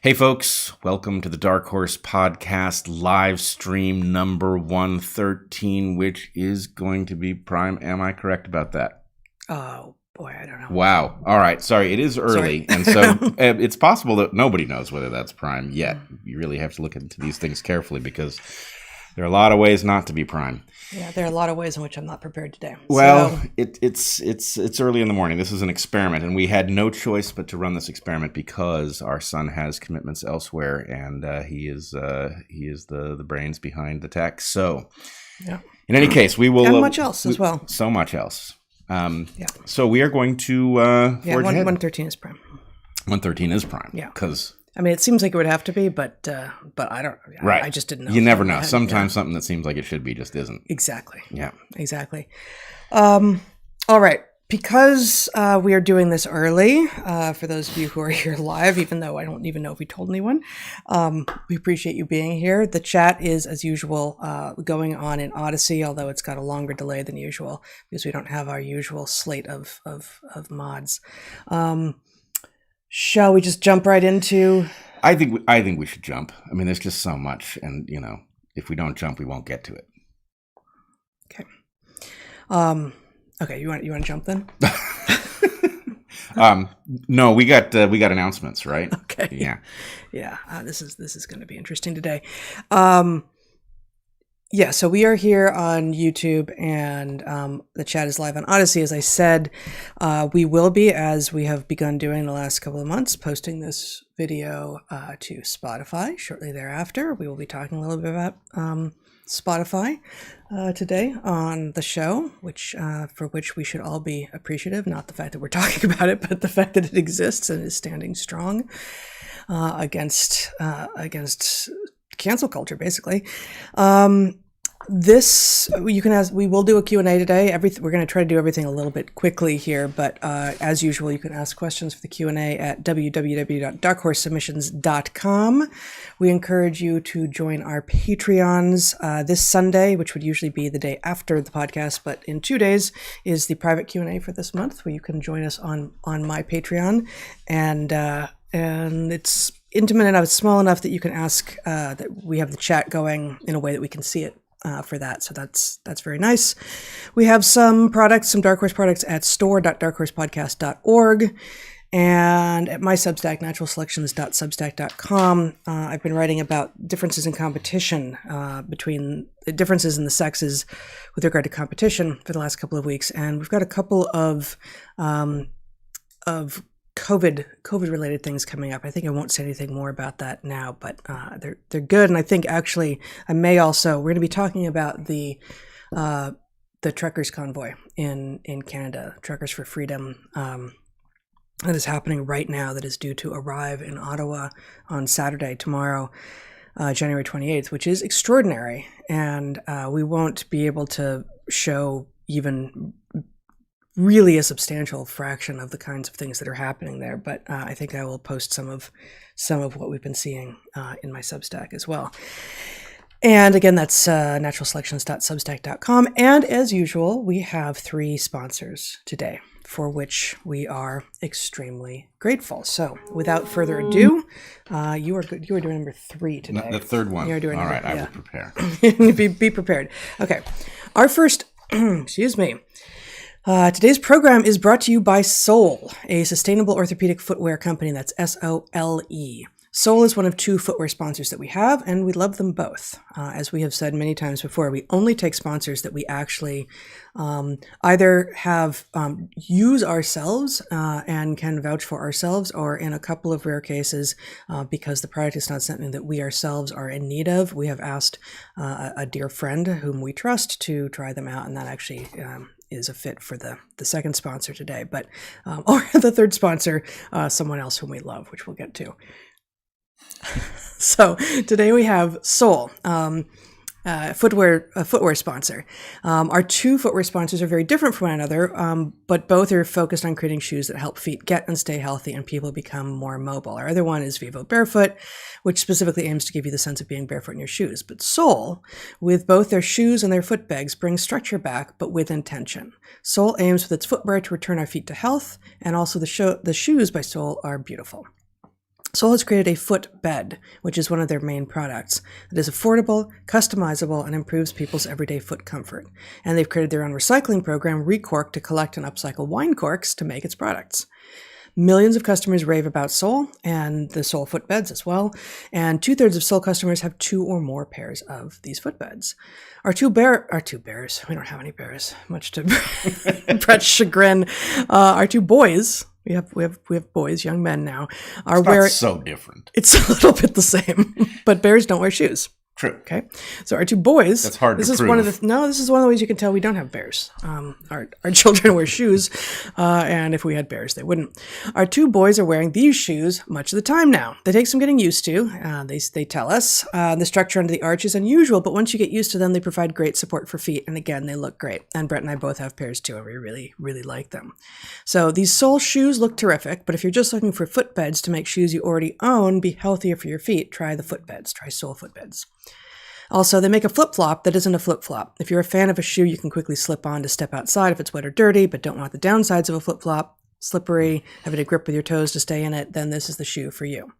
Hey folks, welcome to the DarkHorse podcast live stream number 113, which is going to be Prime. Am I correct about that? Oh boy, I don't know. Wow. All right. Sorry, it is early. And so it's possible that nobody knows whether that's Prime yet. You really have to look into these things carefully because there are a lot of ways not to be Prime. Yeah, there are a lot of ways in which I'm not prepared today. Well, it's early in the morning. This is an experiment, and we had no choice but to run this experiment because our son has commitments elsewhere, and he is the brains behind the tech. So, yeah. In any case, we will. And much else as well. So much else. Yeah. So we are going to. 113 is Prime. 113 is Prime. Yeah. Because. I mean, it seems like it would have to be, but I don't. Right. I just didn't know. You never know. Sometimes something that seems like it should be just isn't. Exactly. Yeah. Exactly. All right. Because we are doing this early, for those of you who are here live, even though I don't even know if we told anyone, we appreciate you being here. The chat is, as usual, going on in Odyssey, although it's got a longer delay than usual because we don't have our usual slate of mods. Shall we just jump right into? I think we should jump. I mean, there's just so much, and if we don't jump, we won't get to it. Okay. Okay. You want to jump then? No, we got announcements, right? Okay. Yeah. Yeah. This is going to be interesting today. Yeah, so we are here on YouTube, and the chat is live on Odyssey. As I said, we will be, as we have begun doing the last couple of months, posting this video to Spotify shortly thereafter. We will be talking a little bit about Spotify today on the show, for which we should all be appreciative. Not the fact that we're talking about it, but the fact that it exists and is standing strong against cancel culture, basically. We will do a Q&A today. We're going to try to do everything a little bit quickly here, but as usual, you can ask questions for the Q&A at www.darkhorsesubmissions.com. We encourage you to join our Patreons this Sunday, which would usually be the day after the podcast, but in 2 days is the private Q&A for this month, where you can join us on my Patreon, and it's intimate enough, it's small enough that you can ask, that we have the chat going in a way that we can see it for that. So that's very nice. We have some Dark Horse products at store.darkhorsepodcast.org and at my Substack, naturalselections.substack.com. I've been writing about differences in competition, between the differences in the sexes with regard to competition for the last couple of weeks. And we've got a couple of COVID related things coming up. I think I won't say anything more about that now, but they're good. And I think actually we're going to be talking about the truckers convoy in Canada, Truckers for Freedom, that is happening right now, that is due to arrive in Ottawa on Saturday, tomorrow, January 28th, which is extraordinary. And we won't be able to show even really a substantial fraction of the kinds of things that are happening there. But I think I will post some of what we've been seeing in my Substack as well. And again, that's naturalselections.substack.com. And as usual, we have 3 sponsors today, for which we are extremely grateful. So without further ado, you are good. You are doing number 3 today. The third one. You're doing all right. I will prepare. Be prepared. Okay. Our first, excuse me. Today's program is brought to you by Sole, a sustainable orthopedic footwear company. That's SOLE. Sole is one of 2 footwear sponsors that we have, and we love them both. As we have said many times before, we only take sponsors that we actually either have use ourselves and can vouch for ourselves, or in a couple of rare cases, because the product is not something that we ourselves are in need of, we have asked a dear friend whom we trust to try them out, and that actually is a fit for the second sponsor today, but or the third sponsor, someone else whom we love, which we'll get to. So today we have Sole, a footwear sponsor. Our 2 footwear sponsors are very different from one another, but both are focused on creating shoes that help feet get and stay healthy and people become more mobile. Our other one is Vivo Barefoot, which specifically aims to give you the sense of being barefoot in your shoes. But Sole, with both their shoes and their foot bags, brings structure back, but with intention. Sole aims with its footwear to return our feet to health, and also the shoes by Sole are beautiful. Sol has created a foot bed, which is one of their main products. It is affordable, customizable, and improves people's everyday foot comfort. And they've created their own recycling program, Recork, to collect and upcycle wine corks to make its products. Millions of customers rave about Sol and the Sol footbeds as well, and 2/3 of Sol customers have 2 or more pairs of these footbeds. Our two bears, we don't have any bears, much to Bret's chagrin. Our 2 boys, we have boys, young men now, are wearing. It's so different. It's a little bit the same, but bears don't wear shoes. True. Okay. So our 2 boys. That's hard to prove. This is one of the ways you can tell we don't have bears. Our children wear shoes, and if we had bears, they wouldn't. Our 2 boys are wearing these shoes much of the time now. They take some getting used to. They tell us the structure under the arch is unusual, but once you get used to them, they provide great support for feet, and again, they look great. And Bret and I both have pairs too, and we really, really like them. So these Sol shoes look terrific, but if you're just looking for footbeds to make shoes you already own be healthier for your feet, try the footbeds. Try Sol footbeds. Also, they make a flip-flop that isn't a flip-flop. If you're a fan of a shoe you can quickly slip on to step outside if it's wet or dirty, but don't want the downsides of a flip-flop, slippery, having to grip with your toes to stay in it, then this is the shoe for you.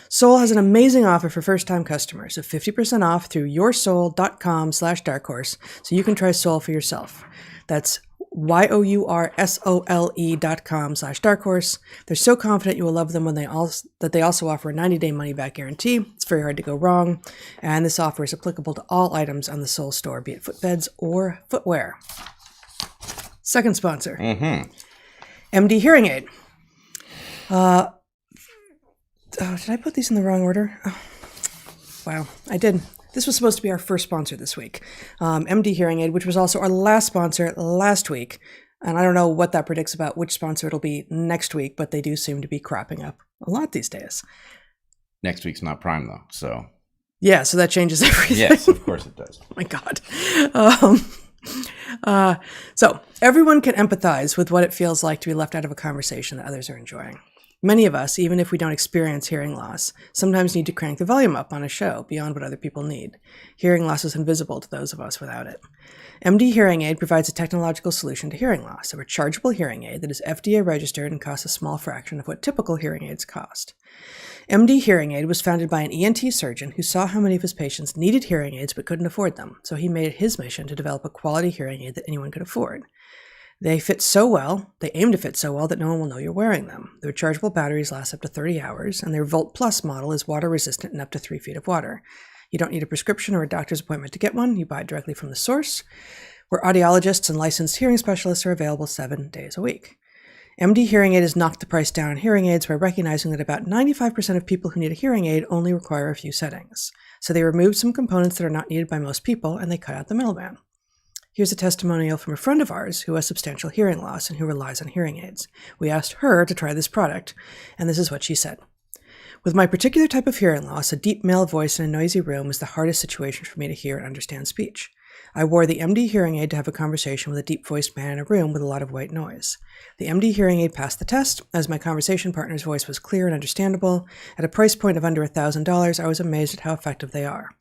Sol has an amazing offer for first-time customers of 50% off through yoursole.com/darkhorse, so you can try Sol for yourself. That's yoursole.com/darkhorse. They're so confident you will love them that they also offer a 90-day money-back guarantee. It's very hard to go wrong. And this offer is applicable to all items on the Sol store, be it footbeds or footwear. Second sponsor. MD Hearing Aid. Did I put these in the wrong order? Oh, wow, I did. This was supposed to be our first sponsor this week. MD Hearing Aid, which was also our last sponsor last week. And I don't know what that predicts about which sponsor it'll be next week, but they do seem to be cropping up a lot these days. Next week's not Prime, though, so... Yeah, so that changes everything. Yes, of course it does. Oh my God. So everyone can empathize with what it feels like to be left out of a conversation that others are enjoying. Many of us, even if we don't experience hearing loss, sometimes need to crank the volume up on a show beyond what other people need. Hearing loss is invisible to those of us without it. MD Hearing Aid provides a technological solution to hearing loss, a rechargeable hearing aid that is FDA registered and costs a small fraction of what typical hearing aids cost. MD Hearing Aid was founded by an ENT surgeon who saw how many of his patients needed hearing aids but couldn't afford them, so he made it his mission to develop a quality hearing aid that anyone could afford. They aim to fit so well that no one will know you're wearing them. The rechargeable batteries last up to 30 hours, and their Volt Plus model is water resistant in up to 3 feet of water. You don't need a prescription or a doctor's appointment to get one. You buy it directly from the source, where audiologists and licensed hearing specialists are available 7 days a week. MD Hearing Aid has knocked the price down on hearing aids by recognizing that about 95% of people who need a hearing aid only require a few settings. So they removed some components that are not needed by most people, and they cut out the middleman. Here's a testimonial from a friend of ours who has substantial hearing loss and who relies on hearing aids. We asked her to try this product, and this is what she said. With my particular type of hearing loss, a deep male voice in a noisy room is the hardest situation for me to hear and understand speech. I wore the MD Hearing Aid to have a conversation with a deep-voiced man in a room with a lot of white noise. The MD Hearing Aid passed the test, as my conversation partner's voice was clear and understandable. At a price point of under $1,000, I was amazed at how effective they are.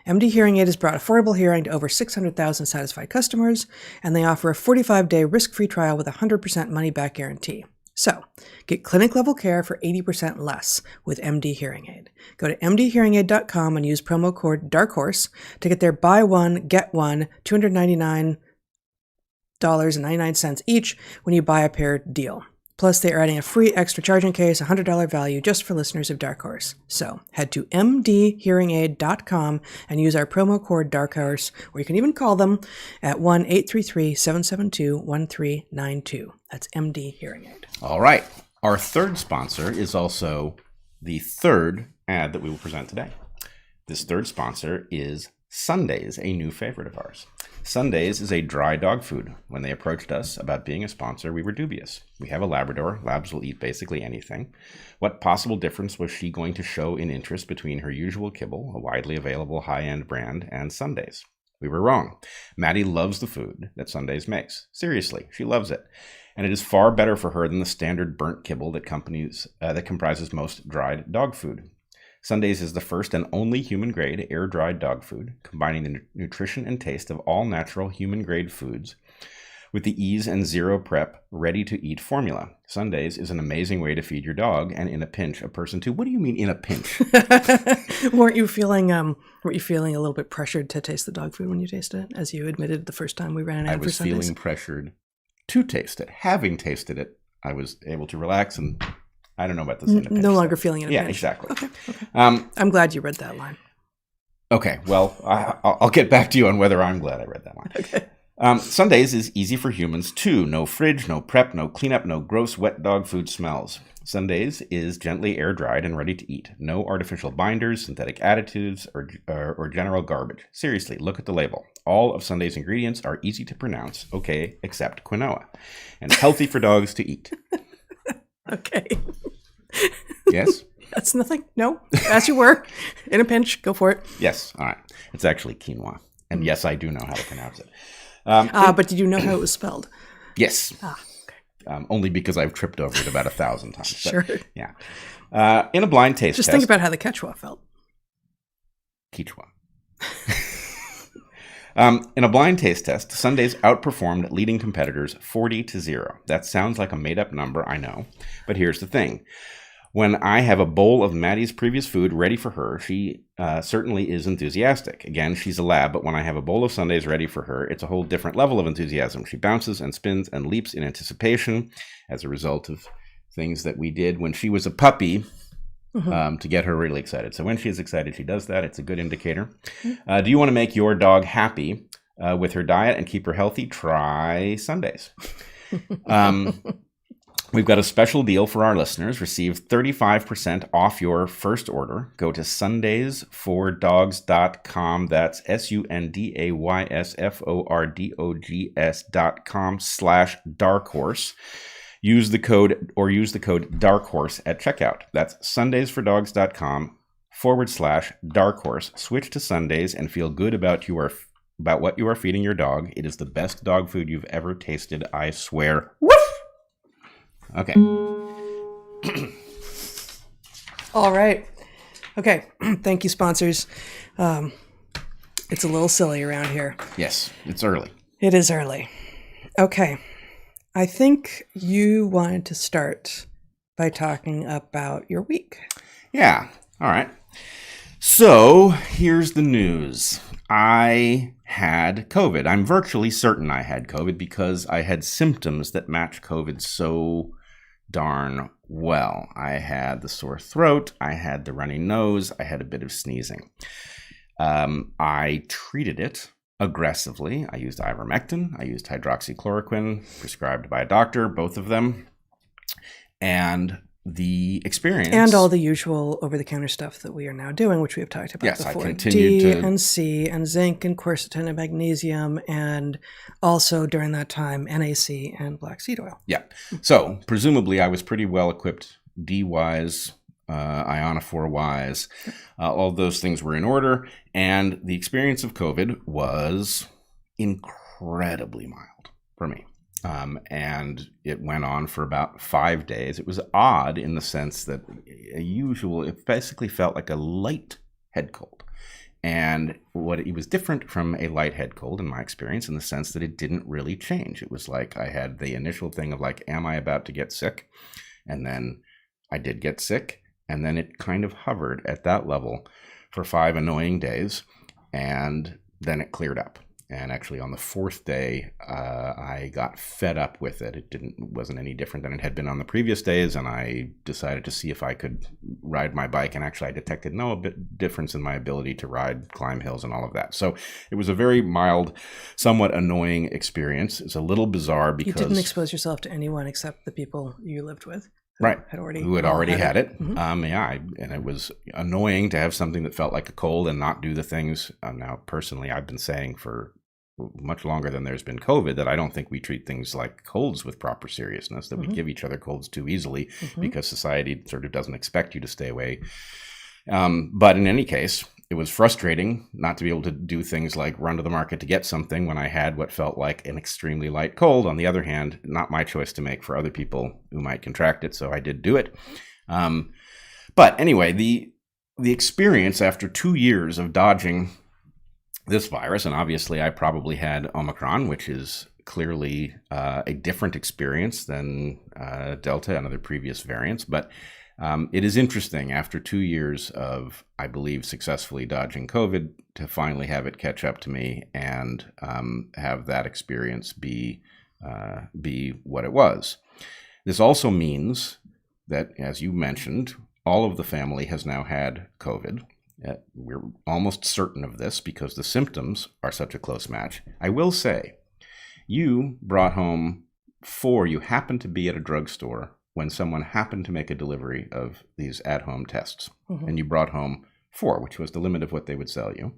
MD Hearing Aid has brought affordable hearing to over 600,000 satisfied customers, and they offer a 45-day risk-free trial with a 100% money-back guarantee. So, get clinic-level care for 80% less with MD Hearing Aid. Go to mdhearingaid.com and use promo code DARKHORSE to get their buy one, get one, $299.99 each when you buy a pair deal. Plus, they are adding a free extra charging case, $100 value just for listeners of Dark Horse. So, head to mdhearingaid.com and use our promo code DARKHORSE, or you can even call them at 1-833-772-1392. That's MD Hearing Aid. All right. Our third sponsor is also the third ad that we will present today. This third sponsor is Sundays, a new favorite of ours. Sundays is a dry dog food. When they approached us about being a sponsor, we were dubious. We have a Labrador. Labs will eat basically anything. What possible difference was she going to show in interest between her usual kibble, a widely available high-end brand, and Sundays? We were wrong. Maddie loves the food that Sundays makes. Seriously, she loves it. And it is far better for her than the standard burnt kibble that comprises most dried dog food. Sundays is the first and only human-grade air-dried dog food, combining the nutrition and taste of all natural human-grade foods with the ease and zero prep, ready-to-eat formula. Sundays is an amazing way to feed your dog, and in a pinch, a person too. What do you mean in a pinch? Weren't you feeling a little bit pressured to taste the dog food when you tasted it, as you admitted the first time we ran an ad for Sundays? I was feeling pressured to taste it. Having tasted it, I was able to relax, and I don't know about this. No longer feeling in a pinch. Yeah, exactly. Okay. I'm glad you read that line. Okay, well, I'll get back to you on whether I'm glad I read that line. Okay. Sundays is easy for humans too. No fridge, no prep, no cleanup, no gross wet dog food smells. Sundays is gently air dried and ready to eat. No artificial binders, synthetic additives, or general garbage. Seriously, look at the label. All of Sunday's ingredients are easy to pronounce, okay, except quinoa, and healthy for dogs to eat. Okay. Yes? That's nothing. No, as you were. In a pinch, go for it. Yes, all right. It's actually quinoa. And yes, I do know how to pronounce it. But did you know how it was spelled? Yes. Okay. Only because I've tripped over it about 1,000 times. Sure. But, yeah. In a blind taste test. Just think about how the Quechua felt. Quechua. In a blind taste test, Sundays outperformed leading competitors 40-0. That sounds like a made-up number, I know. But here's the thing. When I have a bowl of Maddie's previous food ready for her, she certainly is enthusiastic. Again, she's a lab, but when I have a bowl of Sundays ready for her, it's a whole different level of enthusiasm. She bounces and spins and leaps in anticipation as a result of things that we did when she was a puppy to get her really excited. So when she is excited, she does that. It's a good indicator. Do you want to make your dog happy with her diet and keep her healthy? Try Sundays. We've got a special deal for our listeners. Receive 35% off your first order. Go to sundaysfordogs.com. That's sundaysfordogs.com/darkhorse. Use the code DarkHorse at checkout. That's sundaysfordogs.com/darkhorse. Switch to Sundays and feel good about what you are feeding your dog. It is the best dog food you've ever tasted, I swear. Woof! Okay. All right. Okay. Thank you, sponsors. It's a little silly around here. Yes, it's early. It is early. Okay. I think you wanted to start by talking about your week. Yeah. All right. So here's the news. I had COVID. I'm virtually certain I had COVID because I had symptoms that match COVID so darn well. I had the sore throat. I had the runny nose. I had a bit of sneezing. I treated it aggressively. I used ivermectin. I used hydroxychloroquine prescribed by a doctor, both of them. And the experience... And all the usual over-the-counter stuff that we are now doing, which we have talked about before. I continued D and C and zinc and quercetin and magnesium, and also during that time, NAC and black seed oil. Yeah. So presumably I was pretty well equipped D-wise, ionophore-wise. All those things were in order. And the experience of COVID was incredibly mild for me. And it went on for about 5 days. It was odd in the sense that it basically felt like a light head cold. And it was different from a light head cold in my experience in the sense that it didn't really change. It was like I had the initial thing of like, am I about to get sick? And then I did get sick. And then it kind of hovered at that level for 5 annoying days. And then it cleared up. And actually on the 4th day, I got fed up with it. It wasn't any different than it had been on the previous days. And I decided to see if I could ride my bike. And actually I detected no difference in my ability to climb hills and all of that. So it was a very mild, somewhat annoying experience. It's a little bizarre because... You didn't expose yourself to anyone except the people you lived with. Right. Who had already had it. Mm-hmm. And it was annoying to have something that felt like a cold and not do the things. Now, personally, I've been saying for much longer than there's been COVID that I don't think we treat things like colds with proper seriousness, that we give each other colds too easily because society sort of doesn't expect you to stay away. But in any case, it was frustrating not to be able to do things like run to the market to get something when I had what felt like an extremely light cold. On the other hand, not my choice to make for other people who might contract it, so I did do it. But anyway, the experience after 2 years of dodging this virus, and obviously I probably had Omicron, which is clearly a different experience than Delta and other previous variants. But it is interesting, after 2 years of, I believe, successfully dodging COVID, to finally have it catch up to me and have that experience be what it was. This also means that, as you mentioned, all of the family has now had COVID. We're almost certain of this because the symptoms are such a close match. I will say, you brought home 4. You happened to be at a drugstore when someone happened to make a delivery of these at-home tests. Mm-hmm. And you brought home 4, which was the limit of what they would sell you.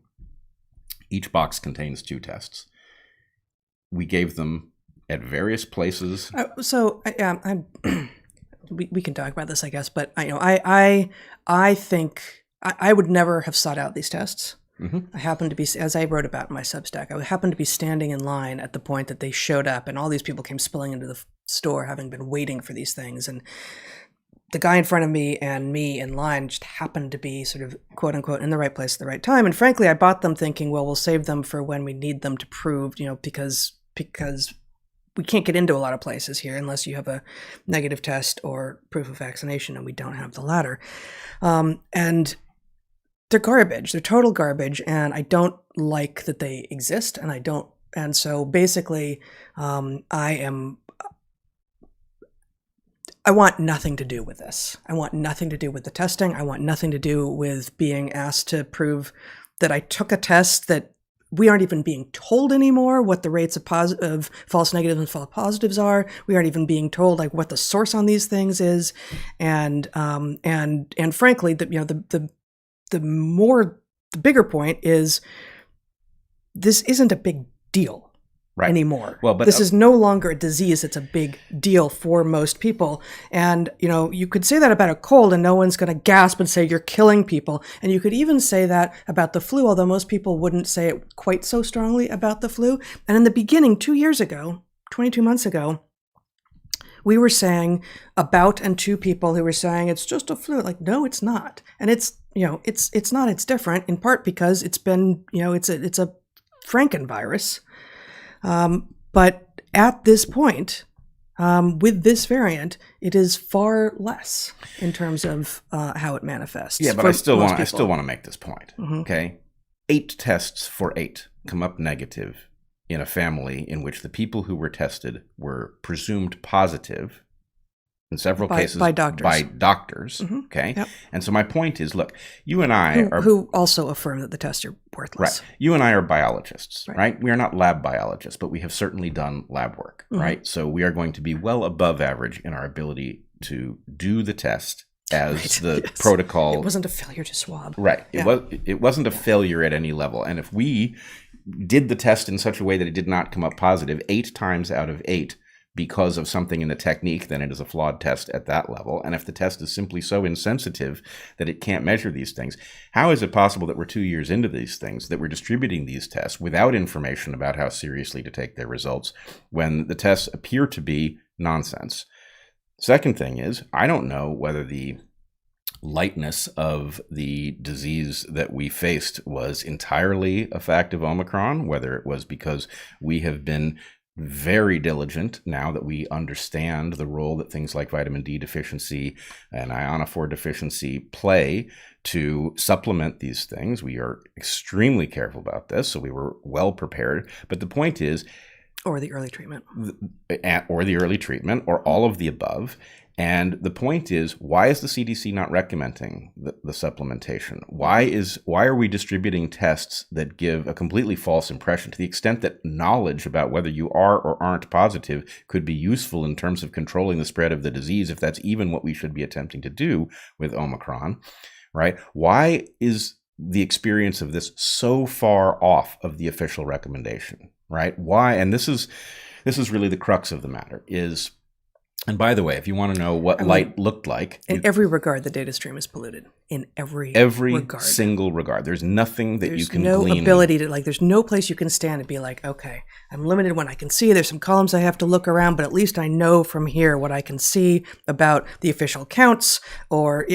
Each box contains 2 tests. We gave them at various places. We can talk about this, I guess, but I think I would never have sought out these tests. Mm-hmm. I happened to be, as I wrote about in my Substack, I happened to be standing in line at the point that they showed up, and all these people came spilling into the store, having been waiting for these things. And the guy in front of me and me in line just happened to be sort of, quote unquote, in the right place at the right time. And frankly, I bought them thinking, well, we'll save them for when we need them to prove, because we can't get into a lot of places here unless you have a negative test or proof of vaccination, and we don't have the latter. And they're garbage. They're total garbage, and I don't like that they exist, and so basically, I want nothing to do with this. I want nothing to do with the testing. I want nothing to do with being asked to prove that I took a test that we aren't even being told anymore what the rates of false negatives and false positives are. We aren't even being told like what the source on these things is, and frankly, the bigger point is this isn't a big deal anymore. Well, but this is no longer a disease. It's a big deal for most people. And, you could say that about a cold and no one's going to gasp and say you're killing people. And you could even say that about the flu, although most people wouldn't say it quite so strongly about the flu. And in the beginning, 2 years ago, 22 months ago, we were saying about and to people who were saying it's just a flu. Like, no, it's not. And it's not, it's different in part because it's been, it's a Frankenvirus. But at this point, with this variant, it is far less in terms of how it manifests. Yeah, but I still want to make this point. Mm-hmm. Okay, 8 tests for 8 come up negative in a family in which the people who were tested were presumed positive. In several cases, by doctors. Mm-hmm. Okay. Yep. And so my point is, look, you and I who also affirm that the tests are worthless. Right. You and I are biologists, right? We are not lab biologists, but we have certainly done lab work, mm-hmm. right? So we are going to be well above average in our ability to do the test as the protocol. It wasn't a failure to swab. Right. It wasn't a failure at any level. And if we did the test in such a way that it did not come up positive 8 times out of 8, because of something in the technique, then it is a flawed test at that level. And if the test is simply so insensitive that it can't measure these things, how is it possible that we're 2 years into these things, that we're distributing these tests without information about how seriously to take their results when the tests appear to be nonsense? Second thing is, I don't know whether the lightness of the disease that we faced was entirely a fact of Omicron, whether it was because we have been very diligent now that we understand the role that things like vitamin D deficiency and ionophore deficiency play to supplement these things. We are extremely careful about this, so we were well prepared. But the point is, or the early treatment, or all of the above. And the point is, why is the CDC not recommending the supplementation? Why are we distributing tests that give a completely false impression, to the extent that knowledge about whether you are or aren't positive could be useful in terms of controlling the spread of the disease, if that's even what we should be attempting to do with Omicron, right? Why is the experience of this so far off of the official recommendation, right? Why? And this is really the crux of the matter is. And by the way, if you want to know what light looked like, in every regard, the data stream is polluted. In every regard. Single regard. There's nothing that you can glean. There's no ability to, there's no place you can stand and be like, okay, I'm limited when I can see. There's some columns I have to look around, but at least I know from here what I can see about the official counts or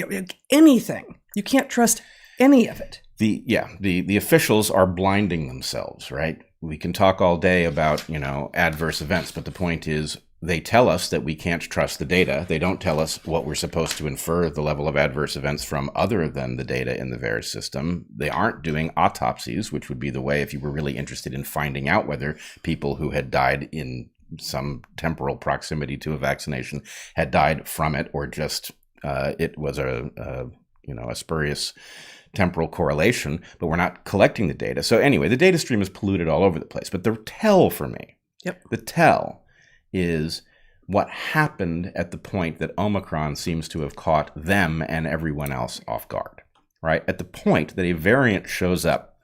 anything. You can't trust any of it. The officials are blinding themselves, right? we can talk all day about, adverse events, but the point is they tell us that we can't trust the data. They don't tell us what we're supposed to infer the level of adverse events from other than the data in the VAERS system. They aren't doing autopsies, which would be the way if you were really interested in finding out whether people who had died in some temporal proximity to a vaccination had died from it, or just it was a spurious temporal correlation, but we're not collecting the data. So anyway, the data stream is polluted all over the place. But the tell for me, the tell is what happened at the point that Omicron seems to have caught them and everyone else off guard, right? At the point that a variant shows up,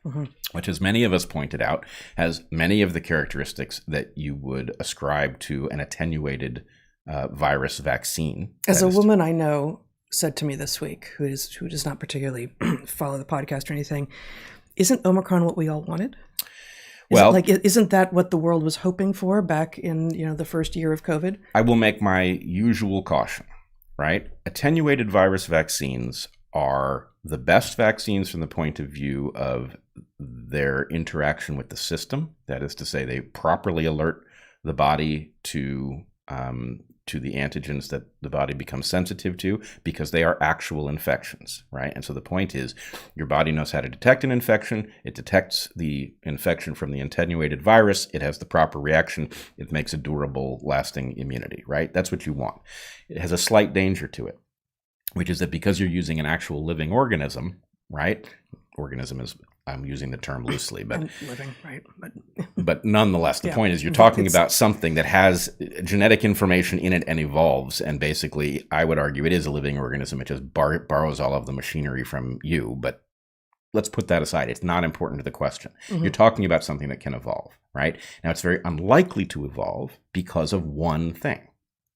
which, as many of us pointed out, has many of the characteristics that you would ascribe to an attenuated virus vaccine. As a woman I know said to me this week, who does not particularly follow the podcast or anything, isn't Omicron what we all wanted? Isn't that what the world was hoping for back in the first year of COVID? I will make my usual caution, right? Attenuated virus vaccines are the best vaccines from the point of view of their interaction with the system. That is to say, they properly alert the body to the antigens that the body becomes sensitive to, because they are actual infections, right? And so the point is, your body knows how to detect an infection. It detects the infection from the attenuated virus. It has the proper reaction. It makes a durable, lasting immunity, right? That's what you want. It has a slight danger to it, which is that because you're using an actual living organism, right? Organism is, I'm using the term loosely, but living, right? But nonetheless, the point is you're talking about something that has genetic information in it and evolves. And basically, I would argue it is a living organism. It just borrows all of the machinery from you. But let's put that aside. It's not important to the question. You're talking about something that can evolve, right? Now, it's very unlikely to evolve because of one thing,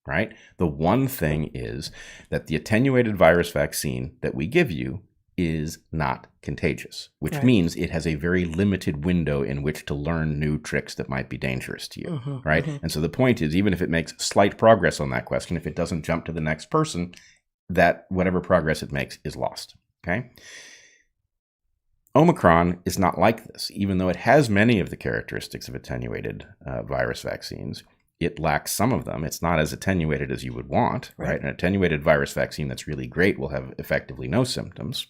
right? The one thing is that the attenuated virus vaccine that we give you is not contagious, which means it has a very limited window in which to learn new tricks that might be dangerous to you, right? And so the point is, even if it makes slight progress on that question, if it doesn't jump to the next person, that whatever progress it makes is lost, okay? Omicron is not like this. Even though it has many of the characteristics of attenuated virus vaccines, it lacks some of them. It's not as attenuated as you would want, right? An attenuated virus vaccine that's really great will have effectively no symptoms.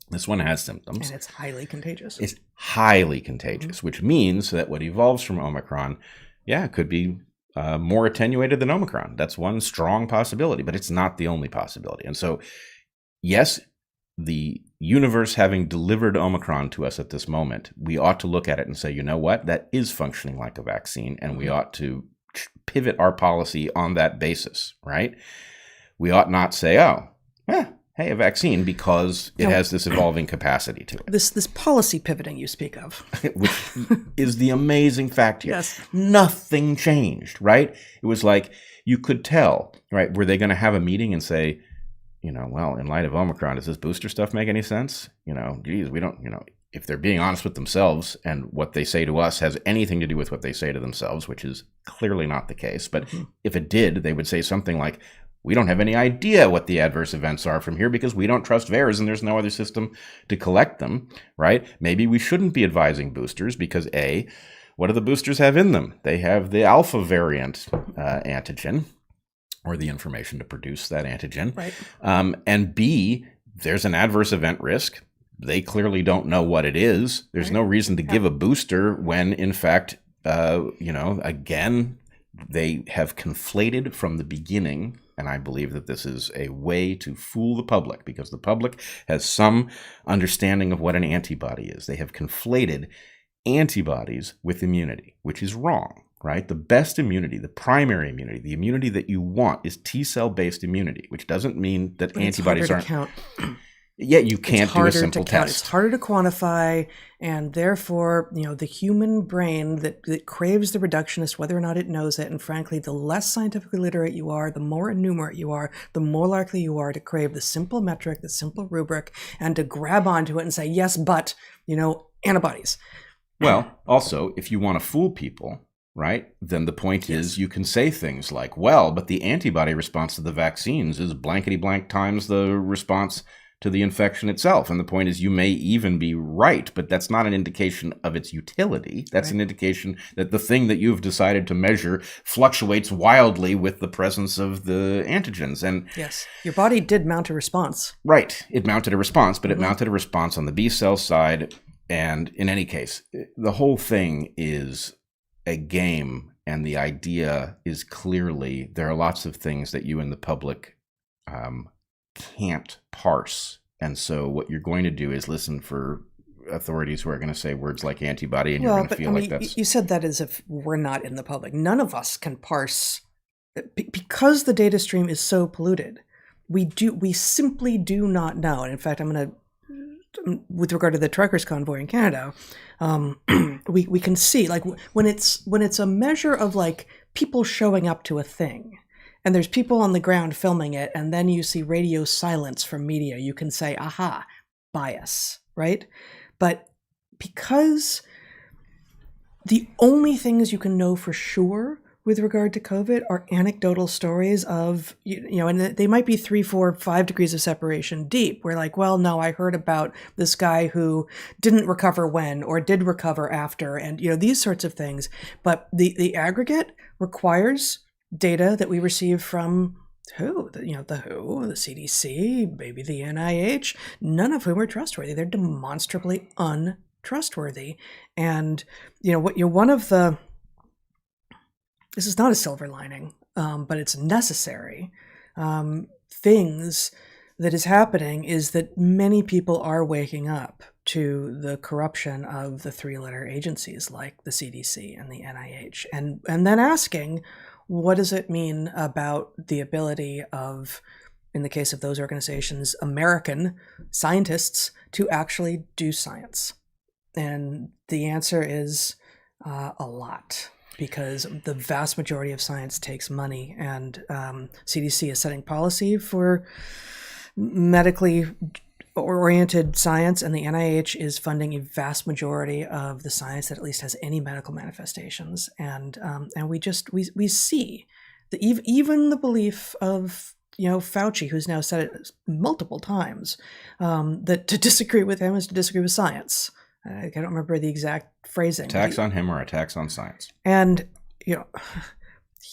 This one has symptoms. And it's highly contagious. It's highly contagious, which means that what evolves from Omicron, could be more attenuated than Omicron. That's one strong possibility, but it's not the only possibility. And so, yes, the universe having delivered Omicron to us at this moment, we ought to look at it and say, you know what? That is functioning like a vaccine, and we ought to pivot our policy on that basis, right? We ought not say, hey, a vaccine, because it has this evolving capacity to it. This policy pivoting you speak of. Which is the amazing fact here. Yes. Nothing changed, right? It was like you could tell, right? Were they going to have a meeting and say, well, in light of Omicron, does this booster stuff make any sense? Geez, we don't, if they're being honest with themselves and what they say to us has anything to do with what they say to themselves, which is clearly not the case. But if it did, they would say something like, we don't have any idea what the adverse events are from here because we don't trust VAERS and there's no other system to collect them, right? Maybe we shouldn't be advising boosters because A, what do the boosters have in them? They have the alpha variant antigen, or the information to produce that antigen. Right. And B, there's an adverse event risk. They clearly don't know what it is. There's no reason to give a booster when, in fact, again, they have conflated from the beginning. And I believe that this is a way to fool the public because the public has some understanding of what an antibody is. They have conflated antibodies with immunity, which is wrong, right? The best immunity, the primary immunity, the immunity that you want is T-cell based immunity, which doesn't mean that antibodies aren't. Count. Yeah, you can't do a simple test. It's harder to quantify, and therefore, the human brain that craves the reductionist, whether or not it knows it, and frankly, the less scientifically literate you are, the more enumerate you are, the more likely you are to crave the simple metric, the simple rubric, and to grab onto it and say, yes, but, antibodies. Well, also, if you want to fool people, right, then the point is you can say things like, well, but the antibody response to the vaccines is blankety blank times the response to the infection itself. And the point is, you may even be right, but that's not an indication of its utility. That's an indication that the thing that you've decided to measure fluctuates wildly with the presence of the antigens. And yes, your body did mount a response. Right. It mounted a response, but it mounted a response on the B cell side. And in any case, the whole thing is a game. And the idea is clearly there are lots of things that you in the public can't parse. And so what you're going to do is listen for authorities who are going to say words like antibody, and you're going to feel like that's... You said that as if we're not in the public. None of us can parse, because the data stream is so polluted. We simply do not know. And in fact, I'm going to, with regard to the truckers convoy in Canada, we can see, like, when it's a measure of like people showing up to a thing, and there's people on the ground filming it, and then you see radio silence from media, you can say, aha, bias, right? But because the only things you can know for sure with regard to COVID are anecdotal stories of, and they might be 3, 4, 5 degrees of separation deep. We're like, well, no, I heard about this guy who didn't recover when, or did recover after, and, these sorts of things. But the aggregate requires data that we receive from WHO, the CDC, maybe the NIH, none of whom are trustworthy. They're demonstrably untrustworthy. And, one of the, this is not a silver lining, but it's necessary, things that is happening is that many people are waking up to the corruption of the 3-letter agencies like the CDC and the NIH, and then asking, what does it mean about the ability of, in the case of those organizations, American scientists to actually do science? And the answer is a lot, because the vast majority of science takes money, and CDC is setting policy for medically oriented science, and the NIH is funding a vast majority of the science that at least has any medical manifestations. And we see that even the belief of Fauci, who's now said it multiple times, that to disagree with him is to disagree with science. I don't remember the exact phrasing. Attacks on him or attacks on science. And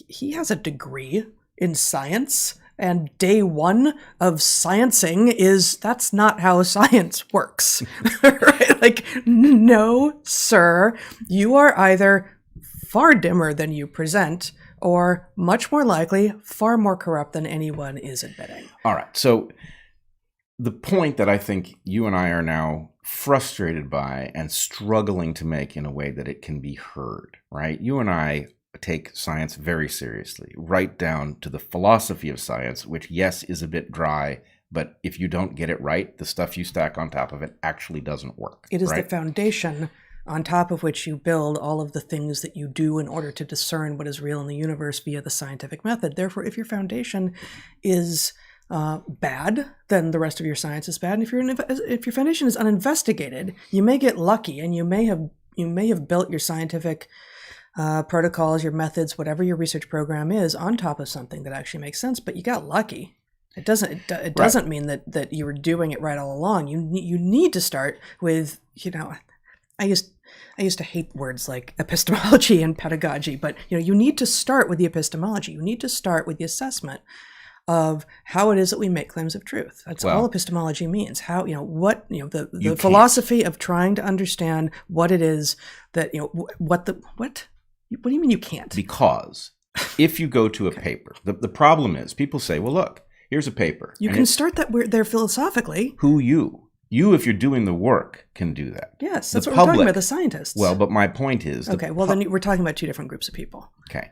he has a degree in science. And day one of sciencing that's not how science works, right? Like, no, sir, you are either far dimmer than you present, or much more likely, far more corrupt than anyone is admitting. All right. So the point that I think you and I are now frustrated by and struggling to make in a way that it can be heard, right? You and I take science very seriously, right down to the philosophy of science, which, yes, is a bit dry, but if you don't get it right, the stuff you stack on top of it actually doesn't work. It is the foundation on top of which you build all of the things that you do in order to discern what is real in the universe via the scientific method. Therefore, if your foundation is bad, then the rest of your science is bad. And if your foundation is uninvestigated, you may get lucky, and you may have built your scientific protocols, your methods, whatever your research program is, on top of something that actually makes sense, but you got lucky. It doesn't mean that you were doing it right all along. You need to start with, I used to hate words like epistemology and pedagogy, but you need to start with the epistemology. You need to start with the assessment of how it is that we make claims of truth. That's all epistemology means. How, the philosophy of trying to understand what it is that, what do you mean you can't? Because if you go to a paper, the problem is people say, well, look, here's a paper. You can start that there philosophically. Who you? You, if you're doing the work, can do that. Yes, that's what we're talking about, the scientists. Well, but my point is... Okay, well, then we're talking about two different groups of people. Okay.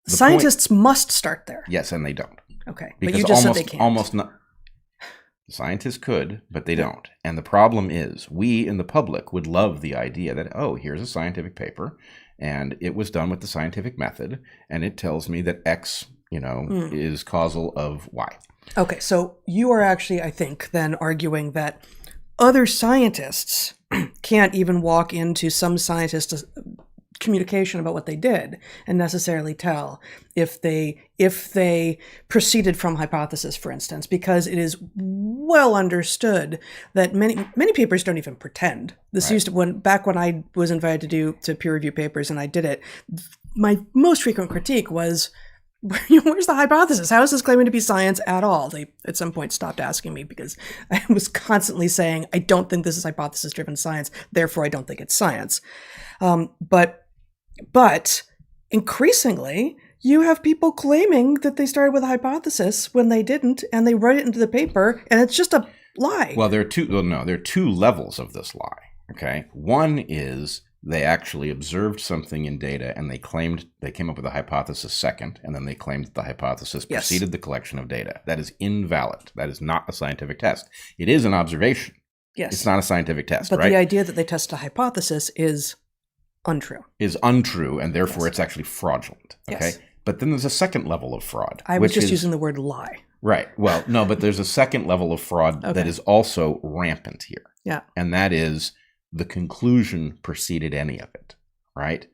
Scientists must start there. Yes, and they don't. Okay, because but you just said they can't. Almost not. Scientists could, but they don't. And the problem is, we in the public would love the idea that, oh, here's a scientific paper, and it was done with the scientific method, and it tells me that X, is causal of Y. Okay, so you are actually, I think, then arguing that other scientists can't even walk into some scientist's communication about what they did and necessarily tell if they proceeded from hypothesis, for instance, because it is well understood that many papers don't even pretend. This used to back when I was invited to peer review papers and I did it. My most frequent critique was, where's the hypothesis? How is this claiming to be science at all? They at some point stopped asking me because I was constantly saying, I don't think this is hypothesis-driven science, therefore I don't think it's science. But increasingly, you have people claiming that they started with a hypothesis when they didn't, and they write it into the paper, and it's just a lie. Well, there are two levels of this lie. Okay, one is they actually observed something in data and they came up with a hypothesis second, and then they claimed that the hypothesis preceded the collection of data. That is invalid. That is not a scientific test. It is an observation. Yes. It's not a scientific test, but right? The idea that they test a hypothesis is untrue. And therefore it's actually fraudulent. Okay. Yes. But then there's a second level of fraud. I was just using the word lie. Right. Well, no, but there's a second level of fraud that is also rampant here. Yeah. And that is the conclusion preceded any of it, right?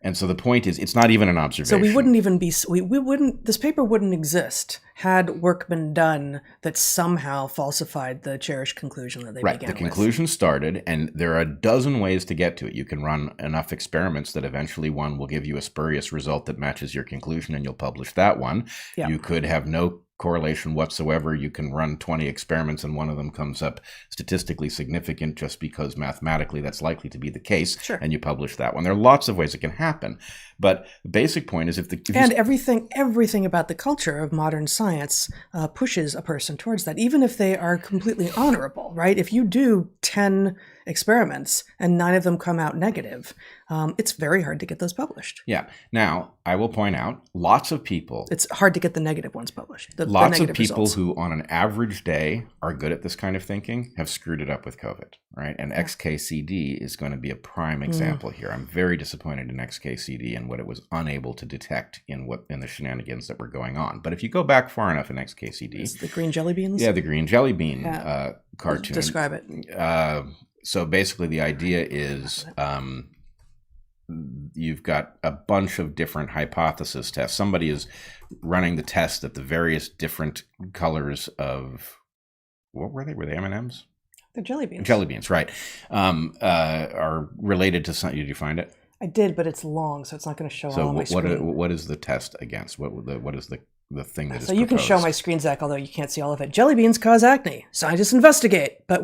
And so the point is, it's not even an observation. So we wouldn't even be, this paper wouldn't exist had work been done that somehow falsified the cherished conclusion that they began with. The conclusion started, and there are a dozen ways to get to it. You can run enough experiments that eventually one will give you a spurious result that matches your conclusion, and you'll publish that one. Yeah. You could have no correlation whatsoever. You can run 20 experiments and one of them comes up statistically significant just because mathematically that's likely to be the case. Sure. And you publish that one. There are lots of ways it can happen. But the basic point is everything about the culture of modern science pushes a person towards that, even if they are completely honorable, right? If you do 10 experiments and 9 of them come out negative, it's very hard to get those published. Yeah. Now, I will point out, lots of people... It's hard to get the negative ones published. Lots of people who, on an average day, are good at this kind of thinking have screwed it up with COVID, right? And XKCD is going to be a prime example here. I'm very disappointed in XKCD and what it was unable to detect in the shenanigans that were going on. But if you go back far enough in XKCD... It's the green jelly beans? Yeah, the green jelly bean cartoon. Describe it. So basically the idea is you've got a bunch of different hypothesis tests. Somebody is running the test that the various different colors of, what were they? Were they M&Ms? They're jelly beans. Jelly beans, right. Are related to something. Did you find it? I did, but it's long, so it's not going to show on my screen. So what is the test against? What is the thing that is So you can show my screen, Zach, although you can't see all of it. Jelly beans cause acne. Scientists investigate. But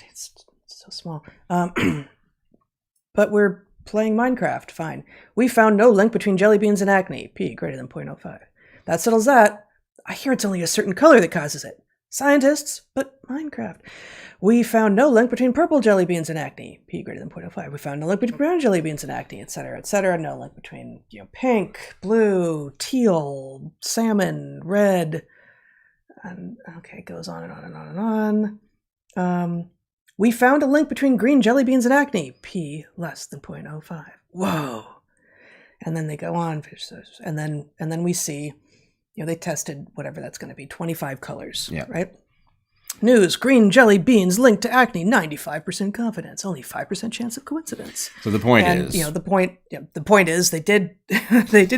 it's so small. But we're playing Minecraft. Fine. We found no link between jelly beans and acne. P greater than 0.05. That settles that. I hear it's only a certain color that causes it. Scientists, but Minecraft. We found no link between purple jelly beans and acne. P greater than 0.05. We found no link between brown jelly beans and acne, etc., etc. No link between pink, blue, teal, salmon, red. And okay, it goes on and on and on and on. We found a link between green jelly beans and acne. P less than 0.05. Whoa. And then they go on. And then we see, they tested whatever that's going to be, 25 colors, right? News, green jelly beans linked to acne, 95% confidence, only 5% chance of coincidence. So the point the point is they did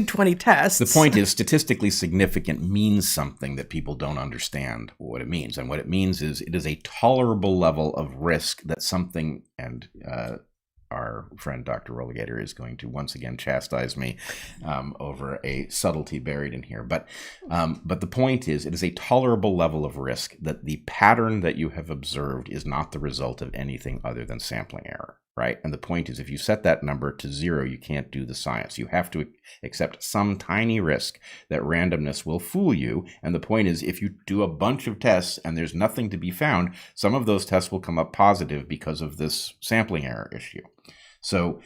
20 tests. The point is statistically significant means something that people don't understand what it means. And what it means is it is a tolerable level of risk that something, and our friend Dr. Relegator is going to once again chastise me over a subtlety buried in here. But the point is, it is a tolerable level of risk that the pattern that you have observed is not the result of anything other than sampling error, right? And the point is, if you set that number to 0, you can't do the science. You have to accept some tiny risk that randomness will fool you. And the point is, if you do a bunch of tests and there's nothing to be found, some of those tests will come up positive because of this sampling error issue. So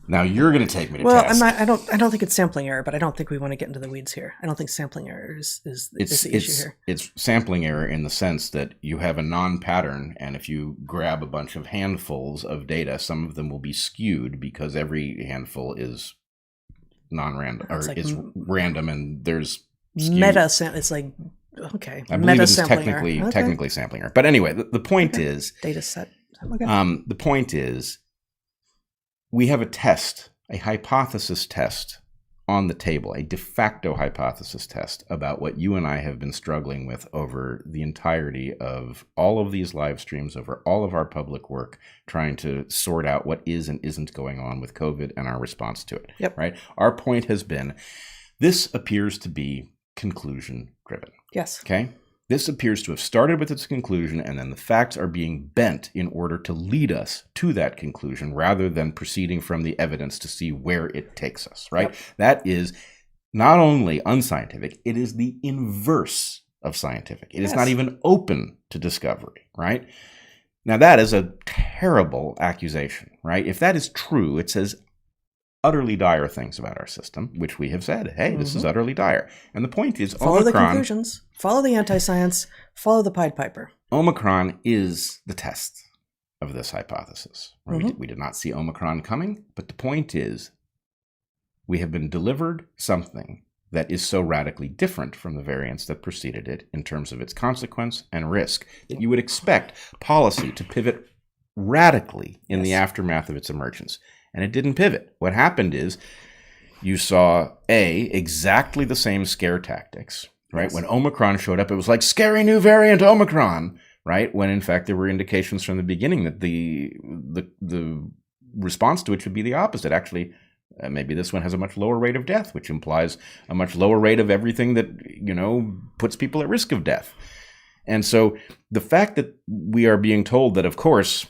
now you're going to take me to task. I don't think it's sampling error, but I don't think we want to get into the weeds here. I don't think sampling error is the issue here. It's sampling error in the sense that you have a non-pattern, and if you grab a bunch of handfuls of data, some of them will be skewed because every handful is non-random is random, and there's skewed. It's like okay. I believe it's technically sampling error. But anyway, the point is data set. The point is, we have a test, a hypothesis test on the table, a de facto hypothesis test about what you and I have been struggling with over the entirety of all of these live streams, over all of our public work, trying to sort out what is and isn't going on with COVID and our response to it. Yep. Right? Our point has been, this appears to be conclusion driven. Yes. Okay? This appears to have started with its conclusion, and then the facts are being bent in order to lead us to that conclusion rather than proceeding from the evidence to see where it takes us, right? Yep. That is not only unscientific, it is the inverse of scientific. It is not even open to discovery, right? Now, that is a terrible accusation, right? If that is true, it says utterly dire things about our system, which we have said, hey, this is utterly dire. And the point is, follow the conclusions, follow the anti-science, follow the Pied Piper. Omicron is the test of this hypothesis. We did not see Omicron coming, but the point is, we have been delivered something that is so radically different from the variants that preceded it in terms of its consequence and risk that you would expect policy to pivot radically in the aftermath of its emergence. And it didn't pivot. What happened is you saw, exactly the same scare tactics, right? Yes. When Omicron showed up, it was like, scary new variant Omicron, right? When in fact there were indications from the beginning that the response to it should be the opposite. Actually, maybe this one has a much lower rate of death, which implies a much lower rate of everything that, puts people at risk of death. And so the fact that we are being told that, of course,